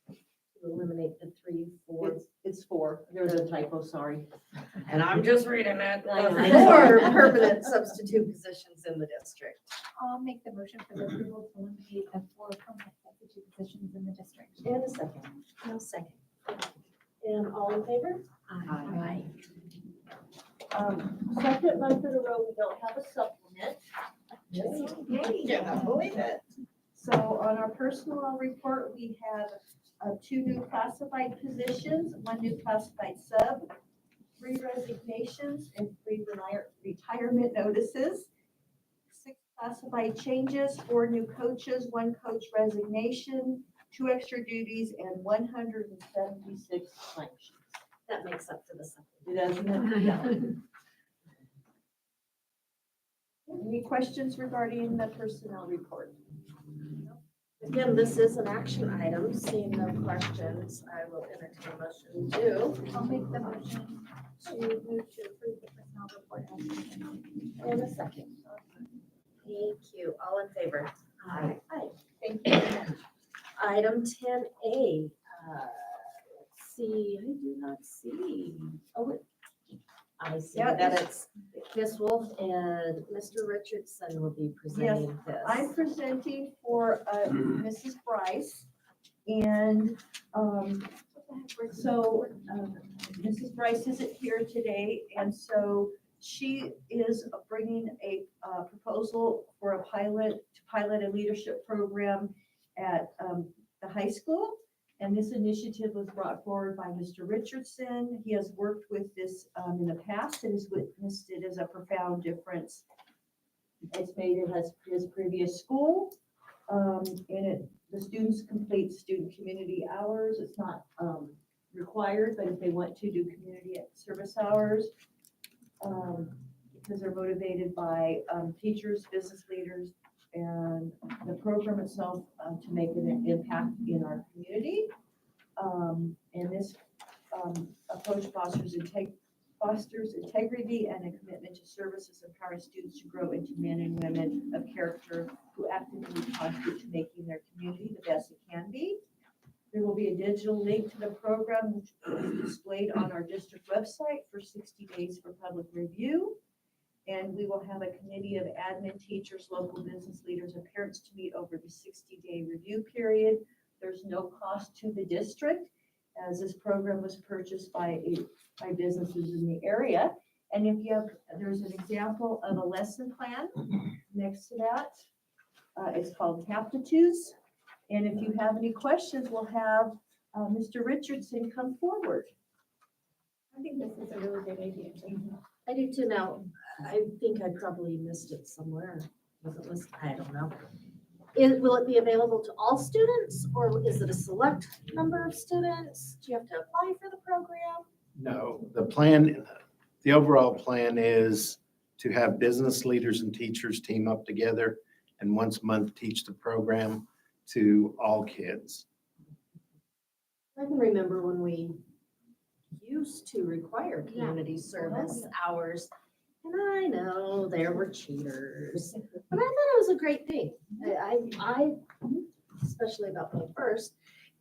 to eliminate the 3, 4. It's 4. There was a typo, sorry. And I'm just reading it. I know. 4 permanent substitute positions in the district. I'll make the motion for the approval to eliminate the 4 permanent substitute positions in the district. And a second. No second. And all in favor? Aye. Second month in a row, we don't have a supplement. Yeah, believe it. So on our personnel report, we have 2 new classified positions, 1 new classified sub, 3 resignations, and 3 retirement notices, 6 classified changes, 4 new coaches, 1 coach resignation, 2 extra duties, and 176 time sheets. That makes up for the second. Doesn't it? Yeah. Any questions regarding the personnel report? Again, this is an action item. Seeing no questions, I will entertain a motion to. I'll make the motion to move to approve the personnel report as presented. And a second. Thank you. All in favor? Aye. Aye. Thank you very much. Item 10A. Let's see, I do not see. Oh, wait. I see Yeah, that it's Ms. Wolf and Mr. Richardson will be presenting this. I'm presenting for Mrs. Bryce, and so Mrs. Bryce isn't here today, and so she is bringing a proposal for a pilot a leadership program at the high school. And this initiative was brought forward by Mr. Richardson. He has worked with this in the past and has witnessed it as a profound difference. It's made it his previous school, and the students complete student community hours. It's not required, but if they want to do community service hours, because they're motivated by teachers, business leaders, and the program itself to make an impact in our community. And this approach fosters integrity and a commitment to services, empowering students to grow into men and women of character who actively contribute to making their community the best it can be. There will be a digital link to the program which will be displayed on our district website for 60 days for public review. And we will have a committee of admin, teachers, local business leaders, and parents to meet over the 60-day review period. There's no cost to the district, as this program was purchased by businesses in the area. And if you have, there's an example of a lesson plan next to that. It's called Aptitudes. And if you have any questions, we'll have Mr. Richardson come forward. I think this is a really good idea. I do too. Now, I think I probably missed it somewhere. Was it listed? I don't know. Will it be available to all students or is it a select number of students? Do you have to apply for the program? No, the overall plan is to have business leaders and teachers team up together and once a month teach the program to all kids. I can remember when we used to require community service hours. And I know there were cheaters, but I thought it was a great thing. I especially about May 1st,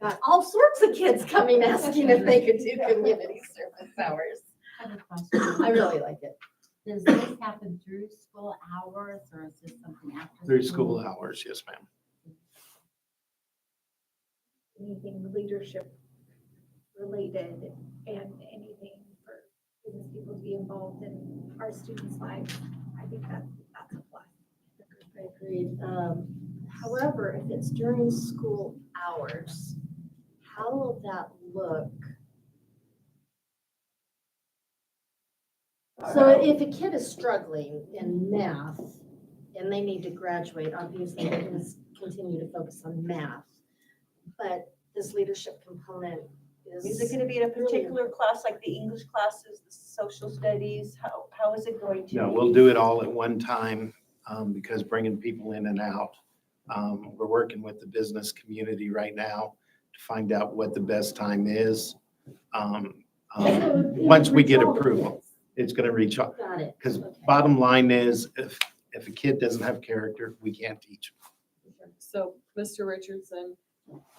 got all sorts of kids coming asking if they could do community service hours. I have a question. I really like it. Does this happen through school hours or is this something after? Through school hours, yes, ma'am. Anything leadership related and anything for business people to be involved in our students' lives. I think that's a plus. I agreed. However, if it's during school hours, how will that look? So if a kid is struggling in math and they need to graduate, obviously they're going to continue to focus on math. But this leadership component Is it gonna be in a particular class, like the English classes, the social studies? How is it going to? No, be? we'll do it all at one time because bringing people in and out. We're working with the business community right now to find out what the best time is. Once we get approval, it's going to reach out. Got it. Because bottom line is, if a kid doesn't have character, we can't teach them. So, Mr. Richardson,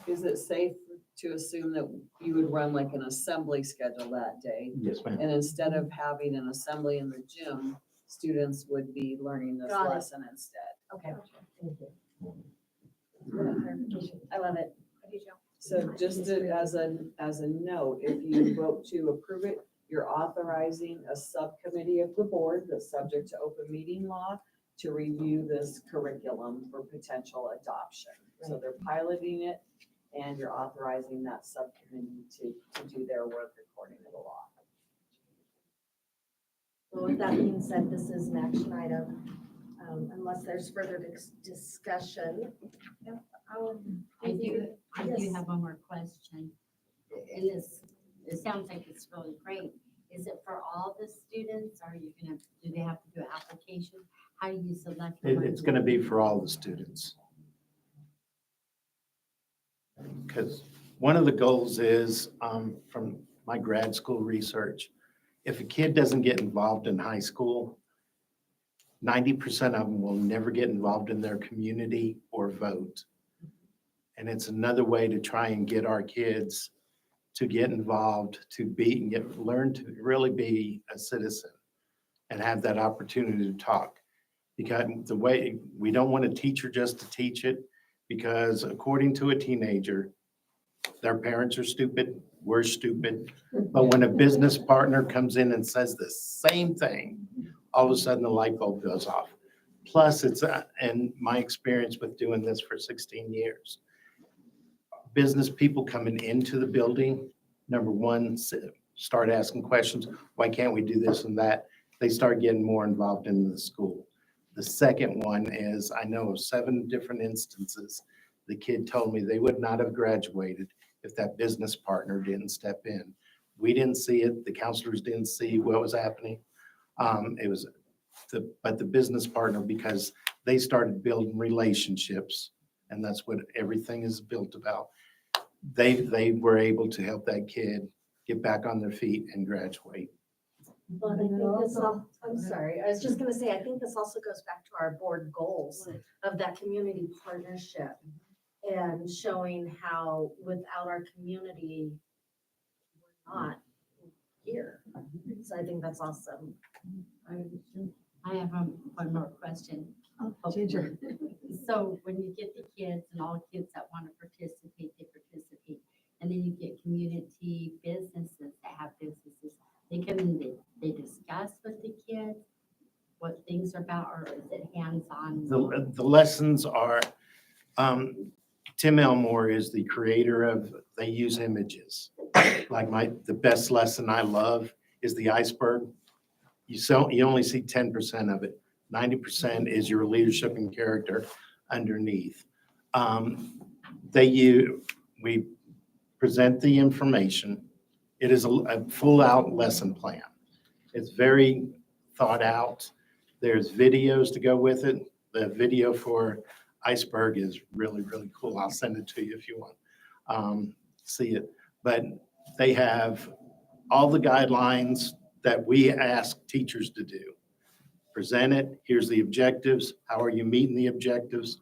is it safe to assume that you would run like an assembly schedule that day? Yes, ma'am. And instead of having an assembly in the gym, students would be learning this Got it. lesson instead? Okay. Thank you. I love it. So just as a note, if you vote to approve it, you're authorizing a subcommittee of the board that's subject to open meeting law to review this curriculum for potential adoption. So they're piloting it and you're authorizing that subcommittee to do their work according to the law. Well, with that being said, this is an action item. Unless there's further discussion. I do Yes. have one more question. And it sounds like it's really great. Is it for all the students? Are you gonna, do they have to do an application? How do you select? the ones It's going to that- be for all the students. Because one of the goals is, from my grad school research, if a kid doesn't get involved in high school, 90% of them will never get involved in their community or vote. And it's another way to try and get our kids to get involved, to be, and learn to really be a citizen and have that opportunity to talk. Because the way, we don't want a teacher just to teach it, because according to a teenager, their parents are stupid, we're stupid. But when a business partner comes in and says the same thing, all of a sudden the light bulb goes off. Plus, it's, and my experience with doing this for 16 years, business people coming into the building, number one, start asking questions. Why can't we do this and that? They start getting more involved in the school. The second one is, I know of 7 different instances, the kid told me they would not have graduated if that business partner didn't step in. We didn't see it, the counselors didn't see what was happening. It was but the business partner, because they started building relationships, and that's what everything is built about. They were able to help that kid get back on their feet and graduate. Well, I think this I'm sorry, I was just gonna say, I think this also goes back to our board goals of that community partnership and showing how without our community, we're not here. So I think that's awesome. I have one more question. Ginger. So when you get the kids and all the kids that want to participate, they participate. And then you get community businesses that have businesses. They come in, they discuss with the kids what things are about, or is it hands-on? The lessons are, Tim Elmore is the creator of, they use images. Like the best lesson I love is the iceberg. You only see 10% of it. 90% is your leadership and character underneath. We present the information. It is a full-out lesson plan. It's very thought out. There's videos to go with it. The video for Iceberg is really, really cool. I'll send it to you if you want see it. But they have all the guidelines that we ask teachers to do. Present it. Here's the objectives. How are you meeting the objectives?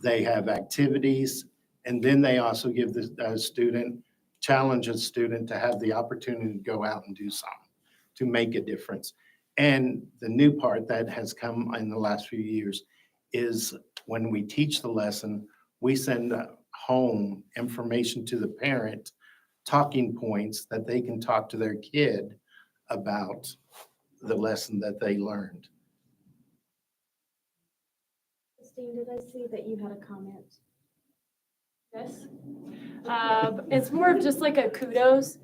They have activities. And then they also give the student, challenge a student to have the opportunity to go out and do something, to make a difference. And the new part that has come in the last few years is when we teach the lesson, we send home information to the parent, talking points that they can talk to their kid about the lesson that they learned. Christine, did I see that you had a comment? Yes. It's more of just like a kudos.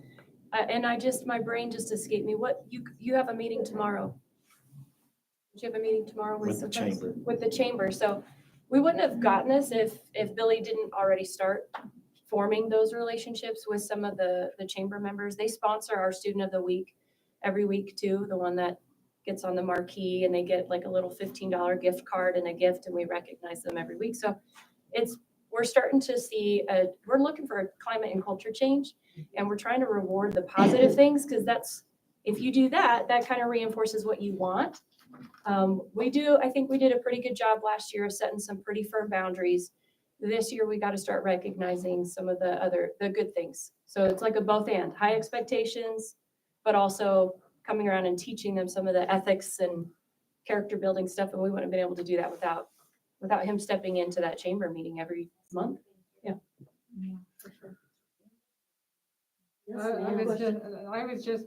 And my brain just escaped me. You have a meeting tomorrow. Do you have a meeting tomorrow with With the some folks? chamber. With the chamber. So we wouldn't have gotten this if Billy didn't already start forming those relationships with some of the chamber members. They sponsor our student of the week every week too, the one that gets on the marquee, and they get like a little $15 gift card and a gift, and we recognize them every week. So we're starting to see, we're looking for a climate and culture change, and we're trying to reward the positive things, because if you do that kind of reinforces what you want. I think we did a pretty good job last year of setting some pretty firm boundaries. This year, we got to start recognizing some of the good things. So it's like a both and, high expectations, but also coming around and teaching them some of the ethics and character building stuff. And we wouldn't have been able to do that without him stepping into that chamber meeting every month. Yeah, for sure. Yes, I ma'am. was just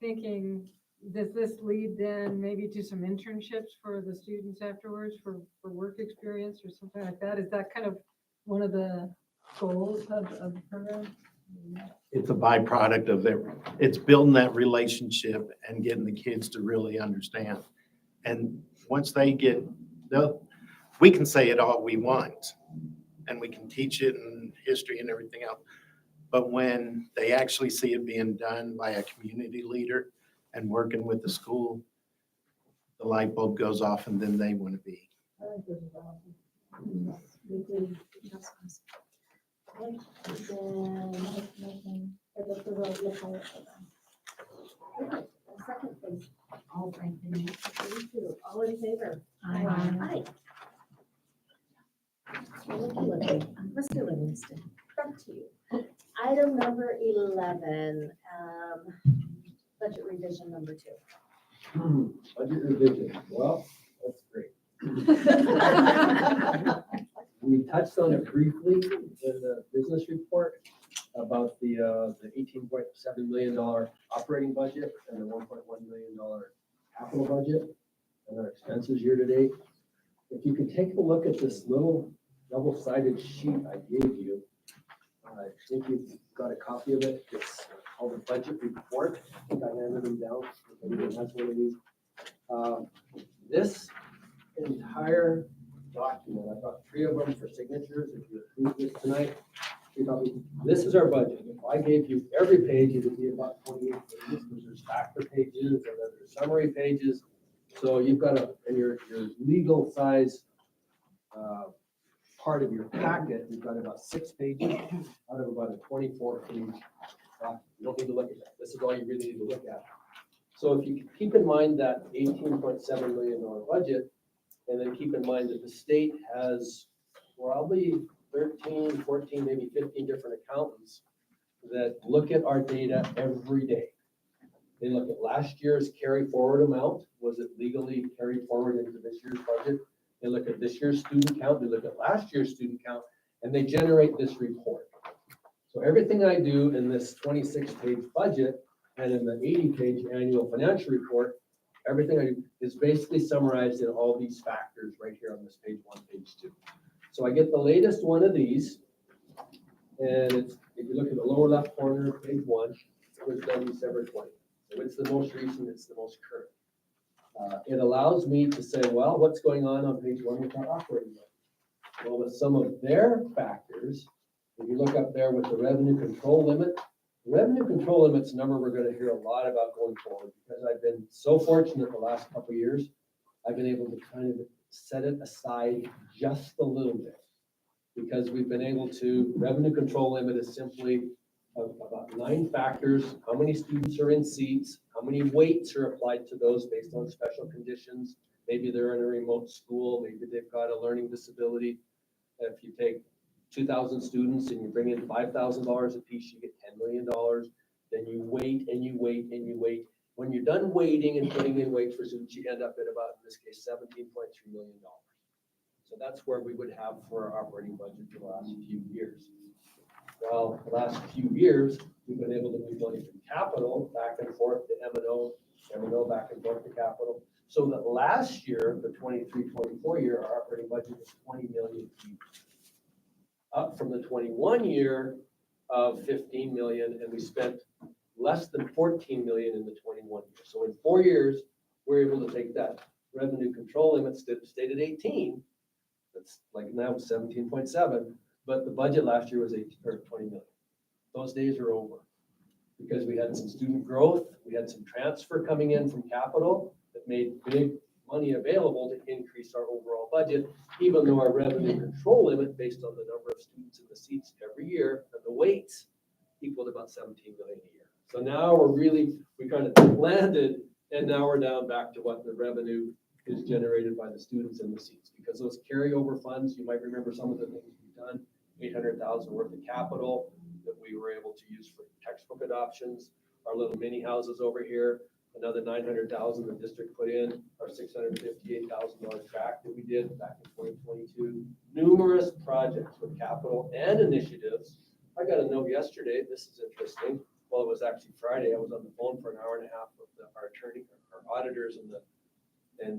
thinking, does this lead then maybe to some internships for the students afterwards for work experience or something like that? Is that kind of one of the goals of the program? It's a byproduct of it's building that relationship and getting the kids to really understand. And once they we can say it all we want, and we can teach it in history and everything else. But when they actually see it being done by a community leader and working with the school, the light bulb goes off, and then they want to be. I think this is awesome. Yes, we do. That's awesome. Okay, then, for the pilot program. Okay, a second, please. All right, the next. Thank you. All in favor? Aye. Aye. Mr. Livingston, back to you. Item number 11, budget revision number 2. Budget revision, well, that's great. We touched on it briefly in the business report about the $18.7 million operating budget and the $1.1 million capital budget and our expenses year to date. If you could take a look at this little double-sided sheet I gave you, I think you've got a copy of it. It's called the budget report. I think I handed them down. If anyone has one of these. This entire document, I've got 3 of them for signatures. If you approve this tonight, this is our budget. If I gave you every page, it would be about 28 pages, because there's factor pages and then there's summary pages. So you've got in your legal size part of your packet, you've got about 6 pages out of about a 24-page document. You don't need to look at that. This is all you really need to look at. So if you keep in mind that $18.7 million budget, and then keep in mind that the state has probably 13, 14, maybe 15 different accountants that look at our data every day. They look at last year's carry forward amount. Was it legally carried forward into this year's budget? They look at this year's student count. They look at last year's student count, and they generate this report. So everything I do in this 26-page budget and in the 80-page annual financial report, everything I do is basically summarized in all these factors right here on this page 1, page 2. So I get the latest one of these, and it's, if you look at the lower left corner, page 1, it was done December 20th. So it's the most recent, it's the most current. It allows me to say, well, what's going on page 1 with our operating budget? Well, with some of their factors, if you look up there with the revenue control limit, revenue control limit's a number we're gonna hear a lot about going forward, because I've been so fortunate the last couple of years, I've been able to kind of set it aside just a little bit. Because we've been able to, revenue control limit is simply about 9 factors: how many students are in seats, how many weights are applied to those based on special conditions. Maybe they're in a remote school, maybe they've got a learning disability. If you take 2,000 students and you bring in $5,000 a piece, you get $10 million. Then you wait and you wait and you wait. When you're done waiting and putting in weights for students, you end up at about, in this case, $17.3 million. So that's where we would have for our operating budget for the last few years. Well, the last few years, we've been able to move money from capital back and forth to M&O back and forth to capital. So that last year, the 23-24 year, our operating budget was 20 million fewer. Up from the 21 year of 15 million, and we spent less than 14 million in the 21 year. So in 4 years, we're able to take that revenue control limit stayed at 18. That's like now 17.7, but the budget last year was 20 million. Those days are over because we had some student growth, we had some transfer coming in from capital that made big money available to increase our overall budget, even though our revenue control limit based on the number of students in the seats every year and the weights equaled about 17 million a year. So now we kind of landed, and now we're down back to what the revenue is generated by the students in the seats, because those carryover funds, you might remember some of the things we've done, 800,000 worth of capital that we were able to use for textbook adoptions, our little mini houses over here, another 900,000 the district put in, our $658,000 track that we did back in 2022, numerous projects with capital and initiatives. I got a note yesterday, this is interesting. Well, it was actually Friday. I was on the phone for an hour and a half with our attorney, our auditors and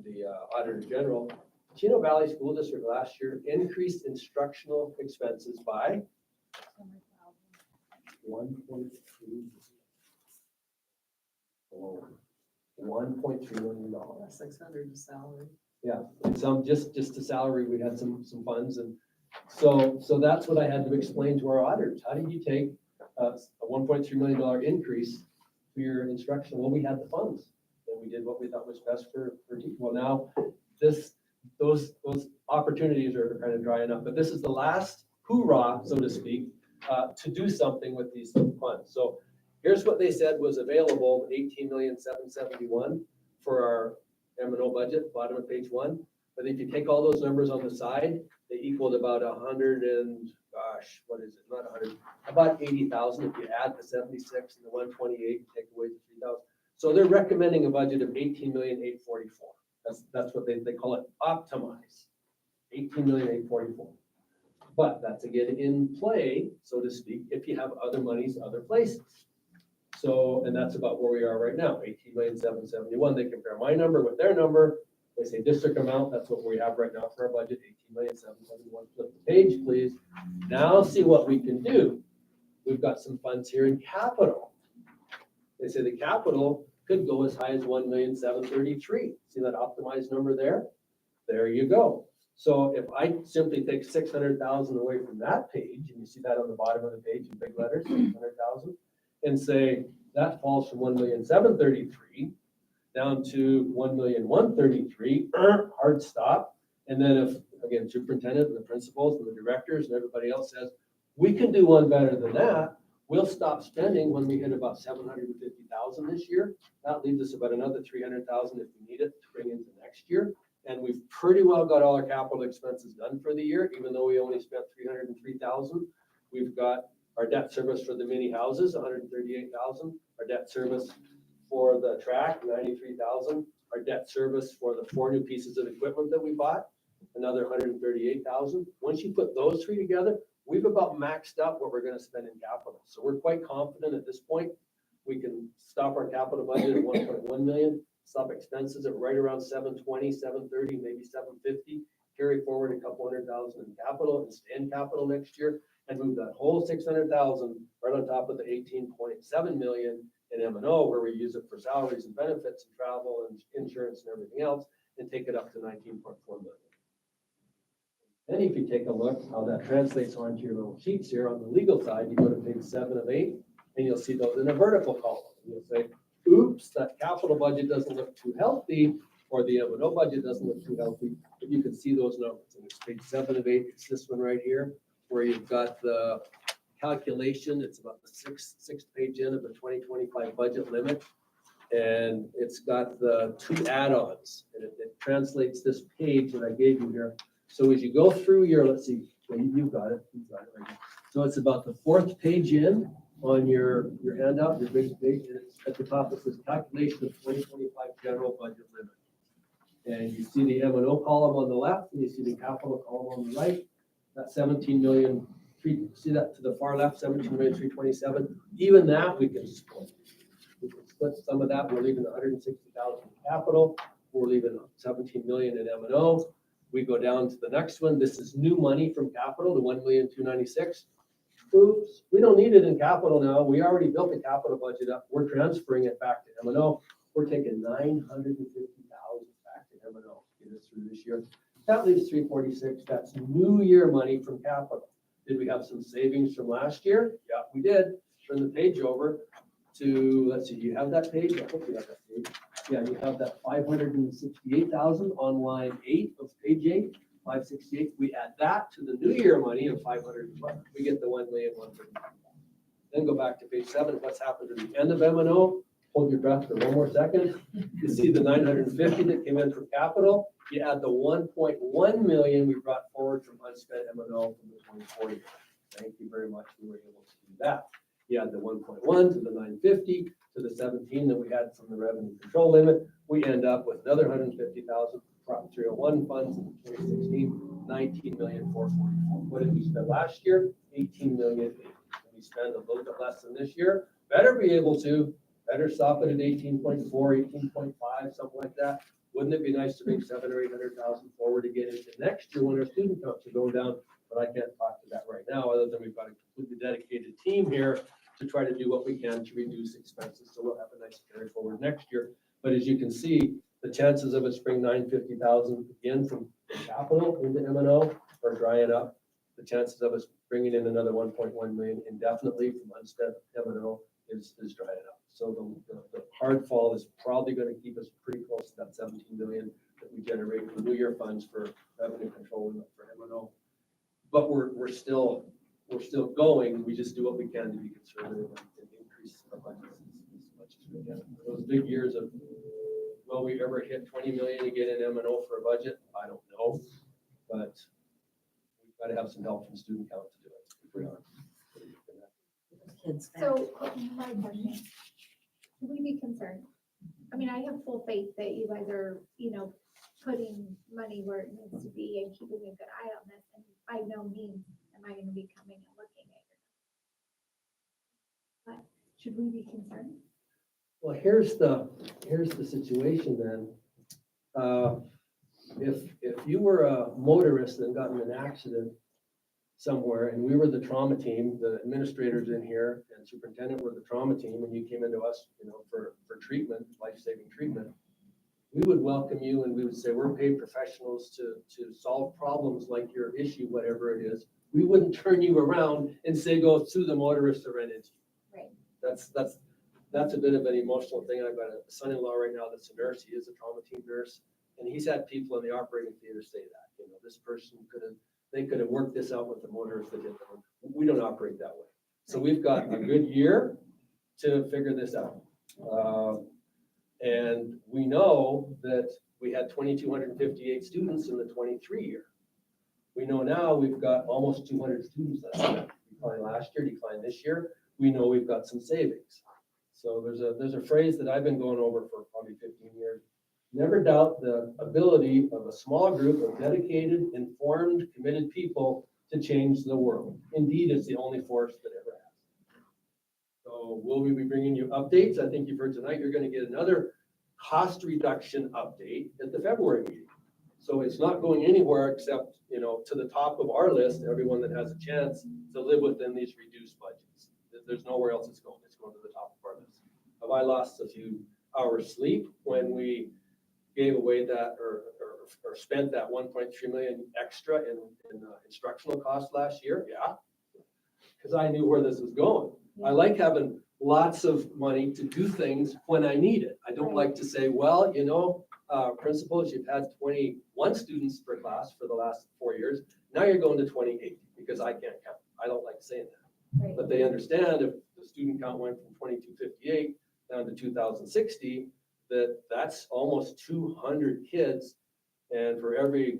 the Auditor General. Chino Valley School District last year increased instructional expenses by 1.3 million dollars. 600 is salary. Yeah, and some just to salary, we had some funds, and so that's what I had to explain to our auditors. How did you take a $1.3 million increase for your instruction? Well, we had the funds. And we did what we thought was best for teachers. Well, now those opportunities are kind of drying up, but this is the last hoorah, so to speak, to do something with these funds. So here's what they said was available: 18,771,000 for our M&O budget, bottom of page 1. But if you take all those numbers on the side, they equaled about 100 and gosh, what is it? Not 100, about 80,000 if you add the 76 and the 128 and take away the 3,000. So they're recommending a budget of 18,844,000. That's what they call it, optimize. 18,844,000. But that's again in play, so to speak, if you have other monies other places. So, and that's about where we are right now, 18,771,000. They compare my number with their number. They say district amount, that's what we have right now for our budget, 18,771,000. Flip the page, please. Now see what we can do. We've got some funds here in capital. They say the capital could go as high as 1,733,000. See that optimized number there? There you go. So if I simply take 600,000 away from that page, and you see that on the bottom of the page in big letters, 600,000, and say that falls from 1,733,000 down to 1,133,000, hard stop. And then if, again, superintendent and the principals and the directors and everybody else says, we can do one better than that, we'll stop spending when we hit about 750,000 this year. That leaves us about another 300,000 if we need it to bring into next year. And we've pretty well got all our capital expenses done for the year, even though we only spent 303,000. We've got our debt service for the mini houses, 138,000. Our debt service for the track, 93,000. Our debt service for the 4 new pieces of equipment that we bought, another 138,000. Once you put those 3 together, we've about maxed out what we're going to spend in capital. So we're quite confident at this point we can stop our capital budget at 1.1 million, stop expenses at right around 720, 730, maybe 750, carry forward a couple 100,000 in capital and stay in capital next year, and move that whole 600,000 right on top of the 18.7 million in M&O, where we use it for salaries and benefits and travel and insurance and everything else, and take it up to 19.4 million. Then if you take a look how that translates onto your little sheets here on the legal side, you go to page 7 of 8, and you'll see those in a vertical column. You'll say, oops, that capital budget doesn't look too healthy, or the M&O budget doesn't look too healthy, but you can see those numbers. And it's page 7 of 8, it's this one right here, where you've got the calculation, it's about the sixth page in of the 2025 budget limit. And it's got the 2 add-ons, and it translates this page that I gave you here. So as you go through your, let's see, well, you've got it right here. So it's about the 4th page in on your handout, your big page, and it's at the top, it says calculation of 2025 general budget limit. And you see the M&O column on the left, and you see the capital column on the right. That 17 million, see that to the far left, 17,327,000. Even that we can split. We can split some of that. We're leaving 160,000 in capital. We're leaving 17 million in M&O. We go down to the next one. This is new money from capital, the 1,296,000. Oops, we don't need it in capital now. We already built the capital budget up. We're transferring it back to M&O. We're taking 950,000 back to M&O to get us through this year. That leaves 346. That's new year money from capital. Did we have some savings from last year? Yeah, we did. Turn the page over to, let's see, do you have that page? I hope you have that page. Yeah, you have that 568,000 on line 8 of page 8, 568. We add that to the new year money of 500. We get the 1,135,000. Then go back to page 7. What's happened at the end of M&O? Hold your breath for one more second. You see the 950 that came in from capital. You add the 1.1 million we brought forward from unspent M&O from the 24 year. Thank you very much. We were able to do that. You add the 1.1 to the 950 to the 17 that we had from the revenue control limit. We end up with another 150,000 Prop 301 funds in 2016, 19,444. What did we spend last year? 18 million. We spend a little bit less than this year. Better be able to. Better stop it at 18.4, 18.5, something like that. Wouldn't it be nice to bring 700,000 or 800,000 forward again into next year when our student counts are going down? But I can't talk to that right now, other than we've got a completely dedicated team here to try to do what we can to reduce expenses. So we'll have a nice carry forward next year. But as you can see, the chances of us bring 950,000 again from capital into M&O are drying up. The chances of us bringing in another 1.1 million indefinitely from unspent M&O is drying up. So the hard fall is probably going to keep us pretty close to that 17 million that we generate from new year funds for revenue control for M&O. But we're still going. We just do what we can to be conservative and increase our budgets as much as we can. Those big years of, will we ever hit 20 million again in M&O for a budget? I don't know, but we've got to have some help from student count to do it. If we are. So my question, should we be concerned? I mean, I have full faith that you guys are, putting money where it needs to be and keeping a good eye on this. And by no means am I going to be coming and looking at it. But should we be concerned? Well, here's the situation then. If you were a motorist and got in an accident somewhere and we were the trauma team, the administrators in here and superintendent were the trauma team, and you came into us, for treatment, life-saving treatment, we would welcome you and we would say, we're paid professionals to solve problems like your issue, whatever it is. We wouldn't turn you around and say, go sue the motorist to rent into you. Right. That's a bit of an emotional thing. I've got a son-in-law right now that's a nurse. He is a trauma team nurse. And he's had people in the operating theater say that, this person they could have worked this out with the motorist that hit them. We don't operate that way. So we've got a good year to figure this out. And we know that we had 2,258 students in the 23 year. We know now we've got almost 200 students that declined last year, declined this year. We know we've got some savings. So there's a phrase that I've been going over for probably 15 years. Never doubt the ability of a small group of dedicated, informed, committed people to change the world. Indeed, it's the only force that ever has. So will we be bringing you updates? I think you've heard tonight, you're going to get another cost reduction update at the February meeting. So it's not going anywhere except, to the top of our list, everyone that has a chance to live within these reduced budgets. There's nowhere else it's going. It's going to the top of our list. Have I lost a few hours sleep when we gave away that or or spent that 1.3 million extra in instructional costs last year? Yeah. Because I knew where this was going. I like having lots of money to do things when I need it. I don't like to say, well, you know, principals, you've had 21 students per class for the last 4 years. Now you're going to 28 because I can't count. I don't like saying that. Right. But they understand if the student count went from 2258 down to 2060, that's almost 200 kids. And for every,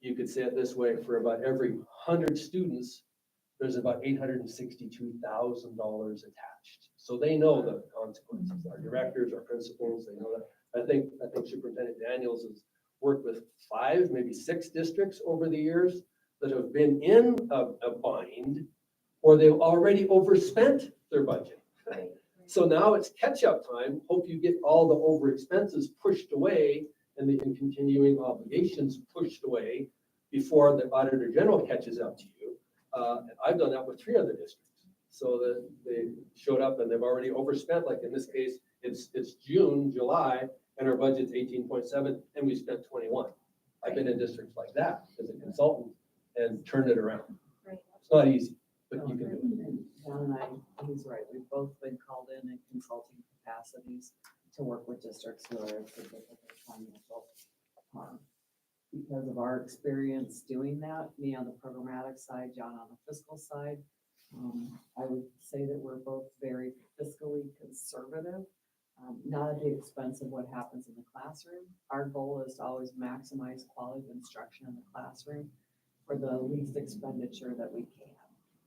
you could say it this way, for about every 100 students, there's about $862,000 attached. So they know the consequences. Our directors, our principals, they know that. I think Superintendent Daniels has worked with 5, maybe 6 districts over the years that have been in a bind or they've already overspent their budget. So now it's catch-up time. Hope you get all the over expenses pushed away and the continuing obligations pushed away before the Auditor General catches up to you. And I've done that with 3 other districts. So that they showed up and they've already overspent, like in this case, it's June, July, and our budget's 18.7 and we spent 21. I've been in districts like that as a consultant and turned it around. Right. It's not easy, but you can do it. John and he's right, we've both been called in consulting capacities to work with districts who are in significant financial harm. Because of our experience doing that, me on the programmatic side, John on the fiscal side, I would say that we're both very fiscally conservative, not at the expense of what happens in the classroom. Our goal is to always maximize quality of instruction in the classroom for the least expenditure that we can.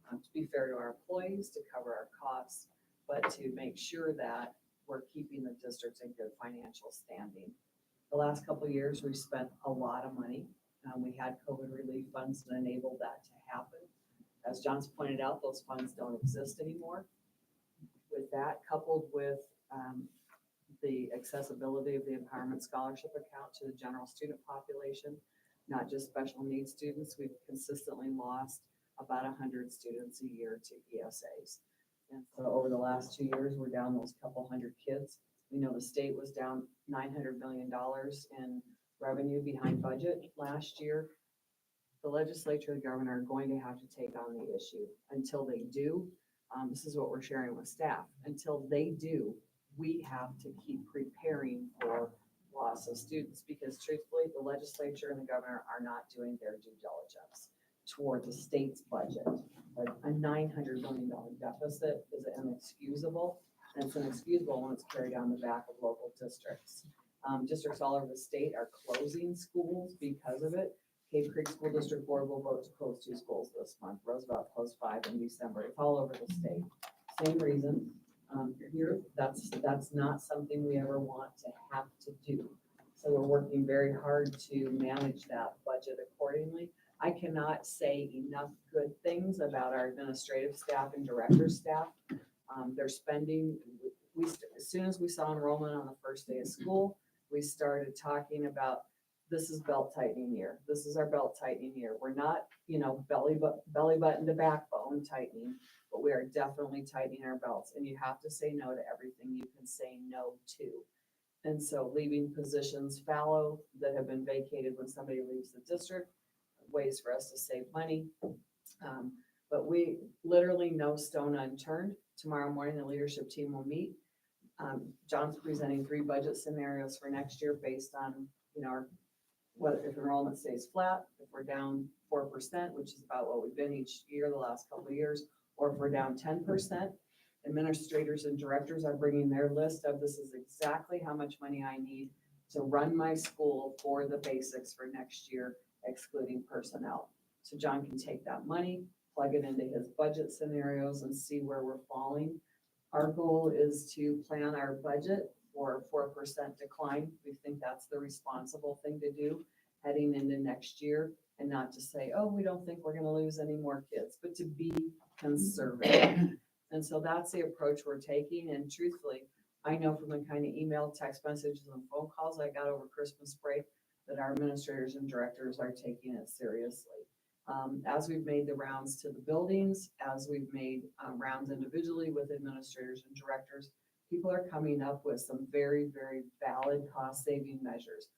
To be fair to our employees, to cover our costs, but to make sure that we're keeping the districts in good financial standing. The last couple of years, we spent a lot of money. We had COVID relief funds that enabled that to happen. As John's pointed out, those funds don't exist anymore. With that, coupled with the accessibility of the Empowerment Scholarship account to the general student population, not just special needs students, we've consistently lost about 100 students a year to ESAs. And so over the last 2 years, we're down those couple hundred kids. We know the state was down $900 million in revenue behind budget last year. The legislature and the governor are going to have to take on the issue. Until they do, this is what we're sharing with staff. Until they do, we have to keep preparing for loss of students because truthfully, the legislature and the governor are not doing their due diligence toward the state's budget. A $900 million deficit is inexcusable. And it's inexcusable when it's carried on the back of local districts. Districts all over the state are closing schools because of it. Cave Creek School District Board will vote to close 2 schools this month. Roosevelt closed 5 in December. It's all over the state. Same reason. Here, that's not something we ever want to have to do. So we're working very hard to manage that budget accordingly. I cannot say enough good things about our administrative staff and director staff. They're spending, as soon as we saw enrollment on the first day of school, we started talking about this is belt tightening year. This is our belt tightening year. We're not, belly button to backbone tightening, but we are definitely tightening our belts. And you have to say no to everything you can say no to. And so leaving positions fallow that have been vacated when somebody leaves the district, ways for us to save money. But we literally no stone unturned. Tomorrow morning, the leadership team will meet. John's presenting 3 budget scenarios for next year based on, whether if enrollment stays flat, if we're down 4%, which is about what we've been each year the last couple of years, or if we're down 10%. Administrators and directors are bringing their list of this is exactly how much money I need to run my school for the basics for next year, excluding personnel. So John can take that money, plug it into his budget scenarios and see where we're falling. Our goal is to plan our budget for a 4% decline. We think that's the responsible thing to do heading into next year and not to say, oh, we don't think we're going to lose any more kids, but to be conservative. And so that's the approach we're taking. And truthfully, I know from the kind of email, text messages, and phone calls I got over Christmas break that our administrators and directors are taking it seriously. As we've made the rounds to the buildings, as we've made rounds individually with administrators and directors, people are coming up with some very, very valid cost-saving measures.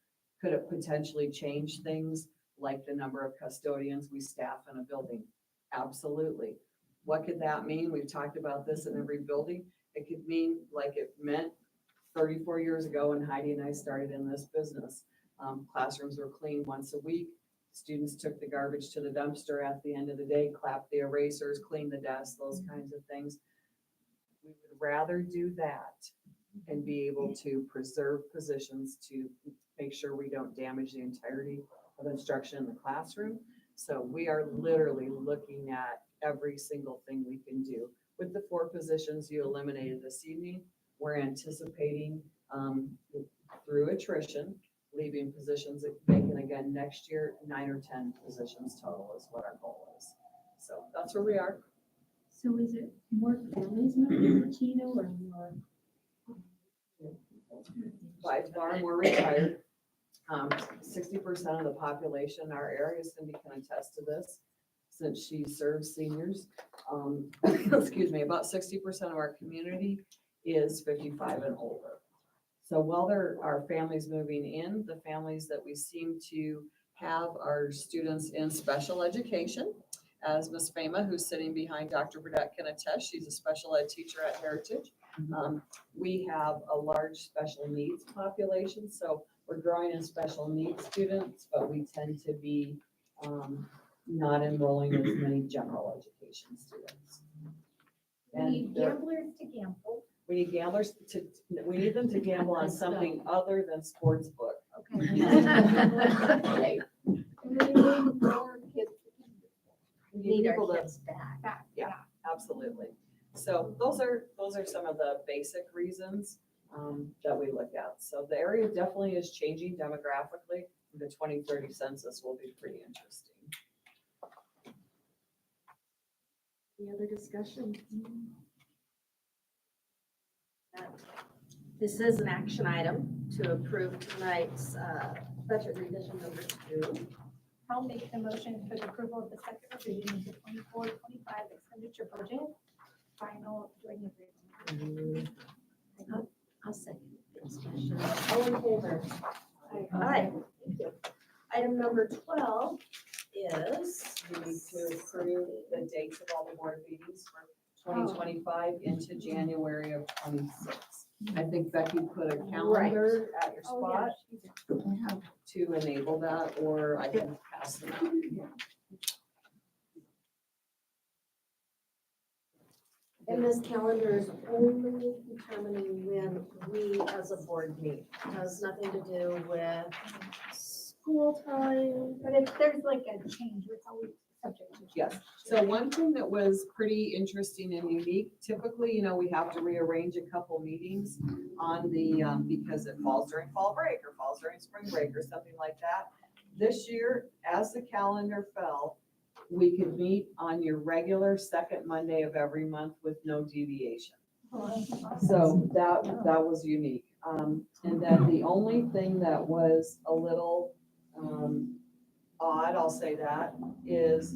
Could it potentially change things like the number of custodians we staff in a building? Absolutely. What could that mean? We've talked about this in every building. It could mean like it meant 34 years ago when Heidi and I started in this business. Classrooms were cleaned once a week. Students took the garbage to the dumpster at the end of the day, clapped the erasers, cleaned the desks, those kinds of things. We would rather do that and be able to preserve positions to make sure we don't damage the entirety of instruction in the classroom. So we are literally looking at every single thing we can do. With the 4 positions you eliminated this evening, we're anticipating through attrition, leaving positions vacant again next year, 9 or 10 positions total is what our goal is. So that's where we are. So is it more families moving to Chino or more? By far more retired. 60% of the population in our area, Cindy can attest to this, since she serves seniors. Excuse me, about 60% of our community is 55 and older. So while there are families moving in, the families that we seem to have are students in special education. As Ms. Fama, who's sitting behind Dr. Burdette, can attest, she's a special ed teacher at Heritage. We have a large special needs population, so we're growing in special needs students, but we tend to be not enrolling as many general education students. We need gamblers to gamble. We need gamblers we need them to gamble on something other than sports book. Okay. Right. And we need more kids. We Need people our to- kids back. Back, Yeah. Absolutely. So those are some of the basic reasons that we look at. So the area definitely is changing demographically. The 2030 census will be pretty interesting. Any other discussion? This is an action item to approve tonight's budget revision number 2. I'll make the motion for the approval of the second revision of the 24-25 expenditure budget. Final joint agreement. I'll second this. All in favor? Aye. Thank you. Item number 12 is. We need to approve the dates of all the board meetings for 2025 into January of 26. I think Becky put a calendar at your Oh, spot yeah. to enable that, or I can pass them out. And this calendar is only determining when we as a board meet. It has nothing to do with school time. But if there's like a change, it's always subject to change. Yes. So one thing that was pretty interesting and unique, typically, we have to rearrange a couple meetings on the, because it falls during fall break or falls during spring break or something like that. This year, as the calendar fell, we could meet on your regular second Monday of every month with no deviation. So that was unique. And then the only thing that was a little odd, I'll say that, is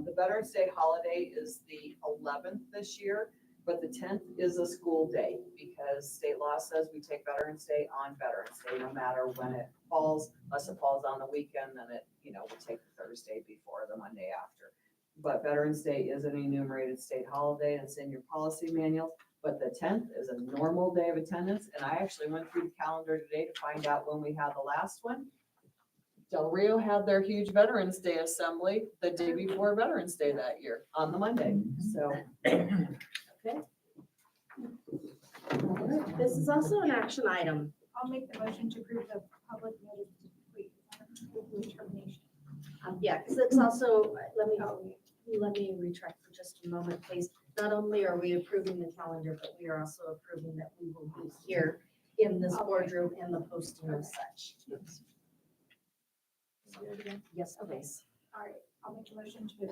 the Veterans Day holiday is the 11th this year, but the 10th is a school day because state law says we take Veterans Day on Veterans Day, no matter when it falls, unless it falls on the weekend, then it, we take the Thursday before the Monday after. But Veterans Day is an enumerated state holiday, and it's in your policy manual, but the 10th is a normal day of attendance, and I actually went through the calendar today to find out when we had the last one. Del Rio had their huge Veterans Day assembly the day before Veterans Day that year, on the Monday, so. Okay. This is also an action item. I'll make the motion to approve the public notice determination. Yeah, because it's also, let me retract for just a moment, please. Not only are we approving the calendar, but we are also approving that we will be here in this boardroom and the posting of such. Yes, please. All right, I'll make a motion to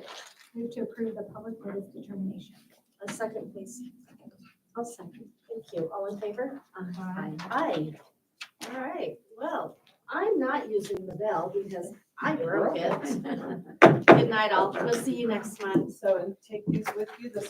move to approve the public notice determination. A second, please. I'll second. Thank you. All in favor? Aye. Aye. All right, well, I'm not using the bell because I broke it. Good night, all. We'll see you next month. So, and take these with you, this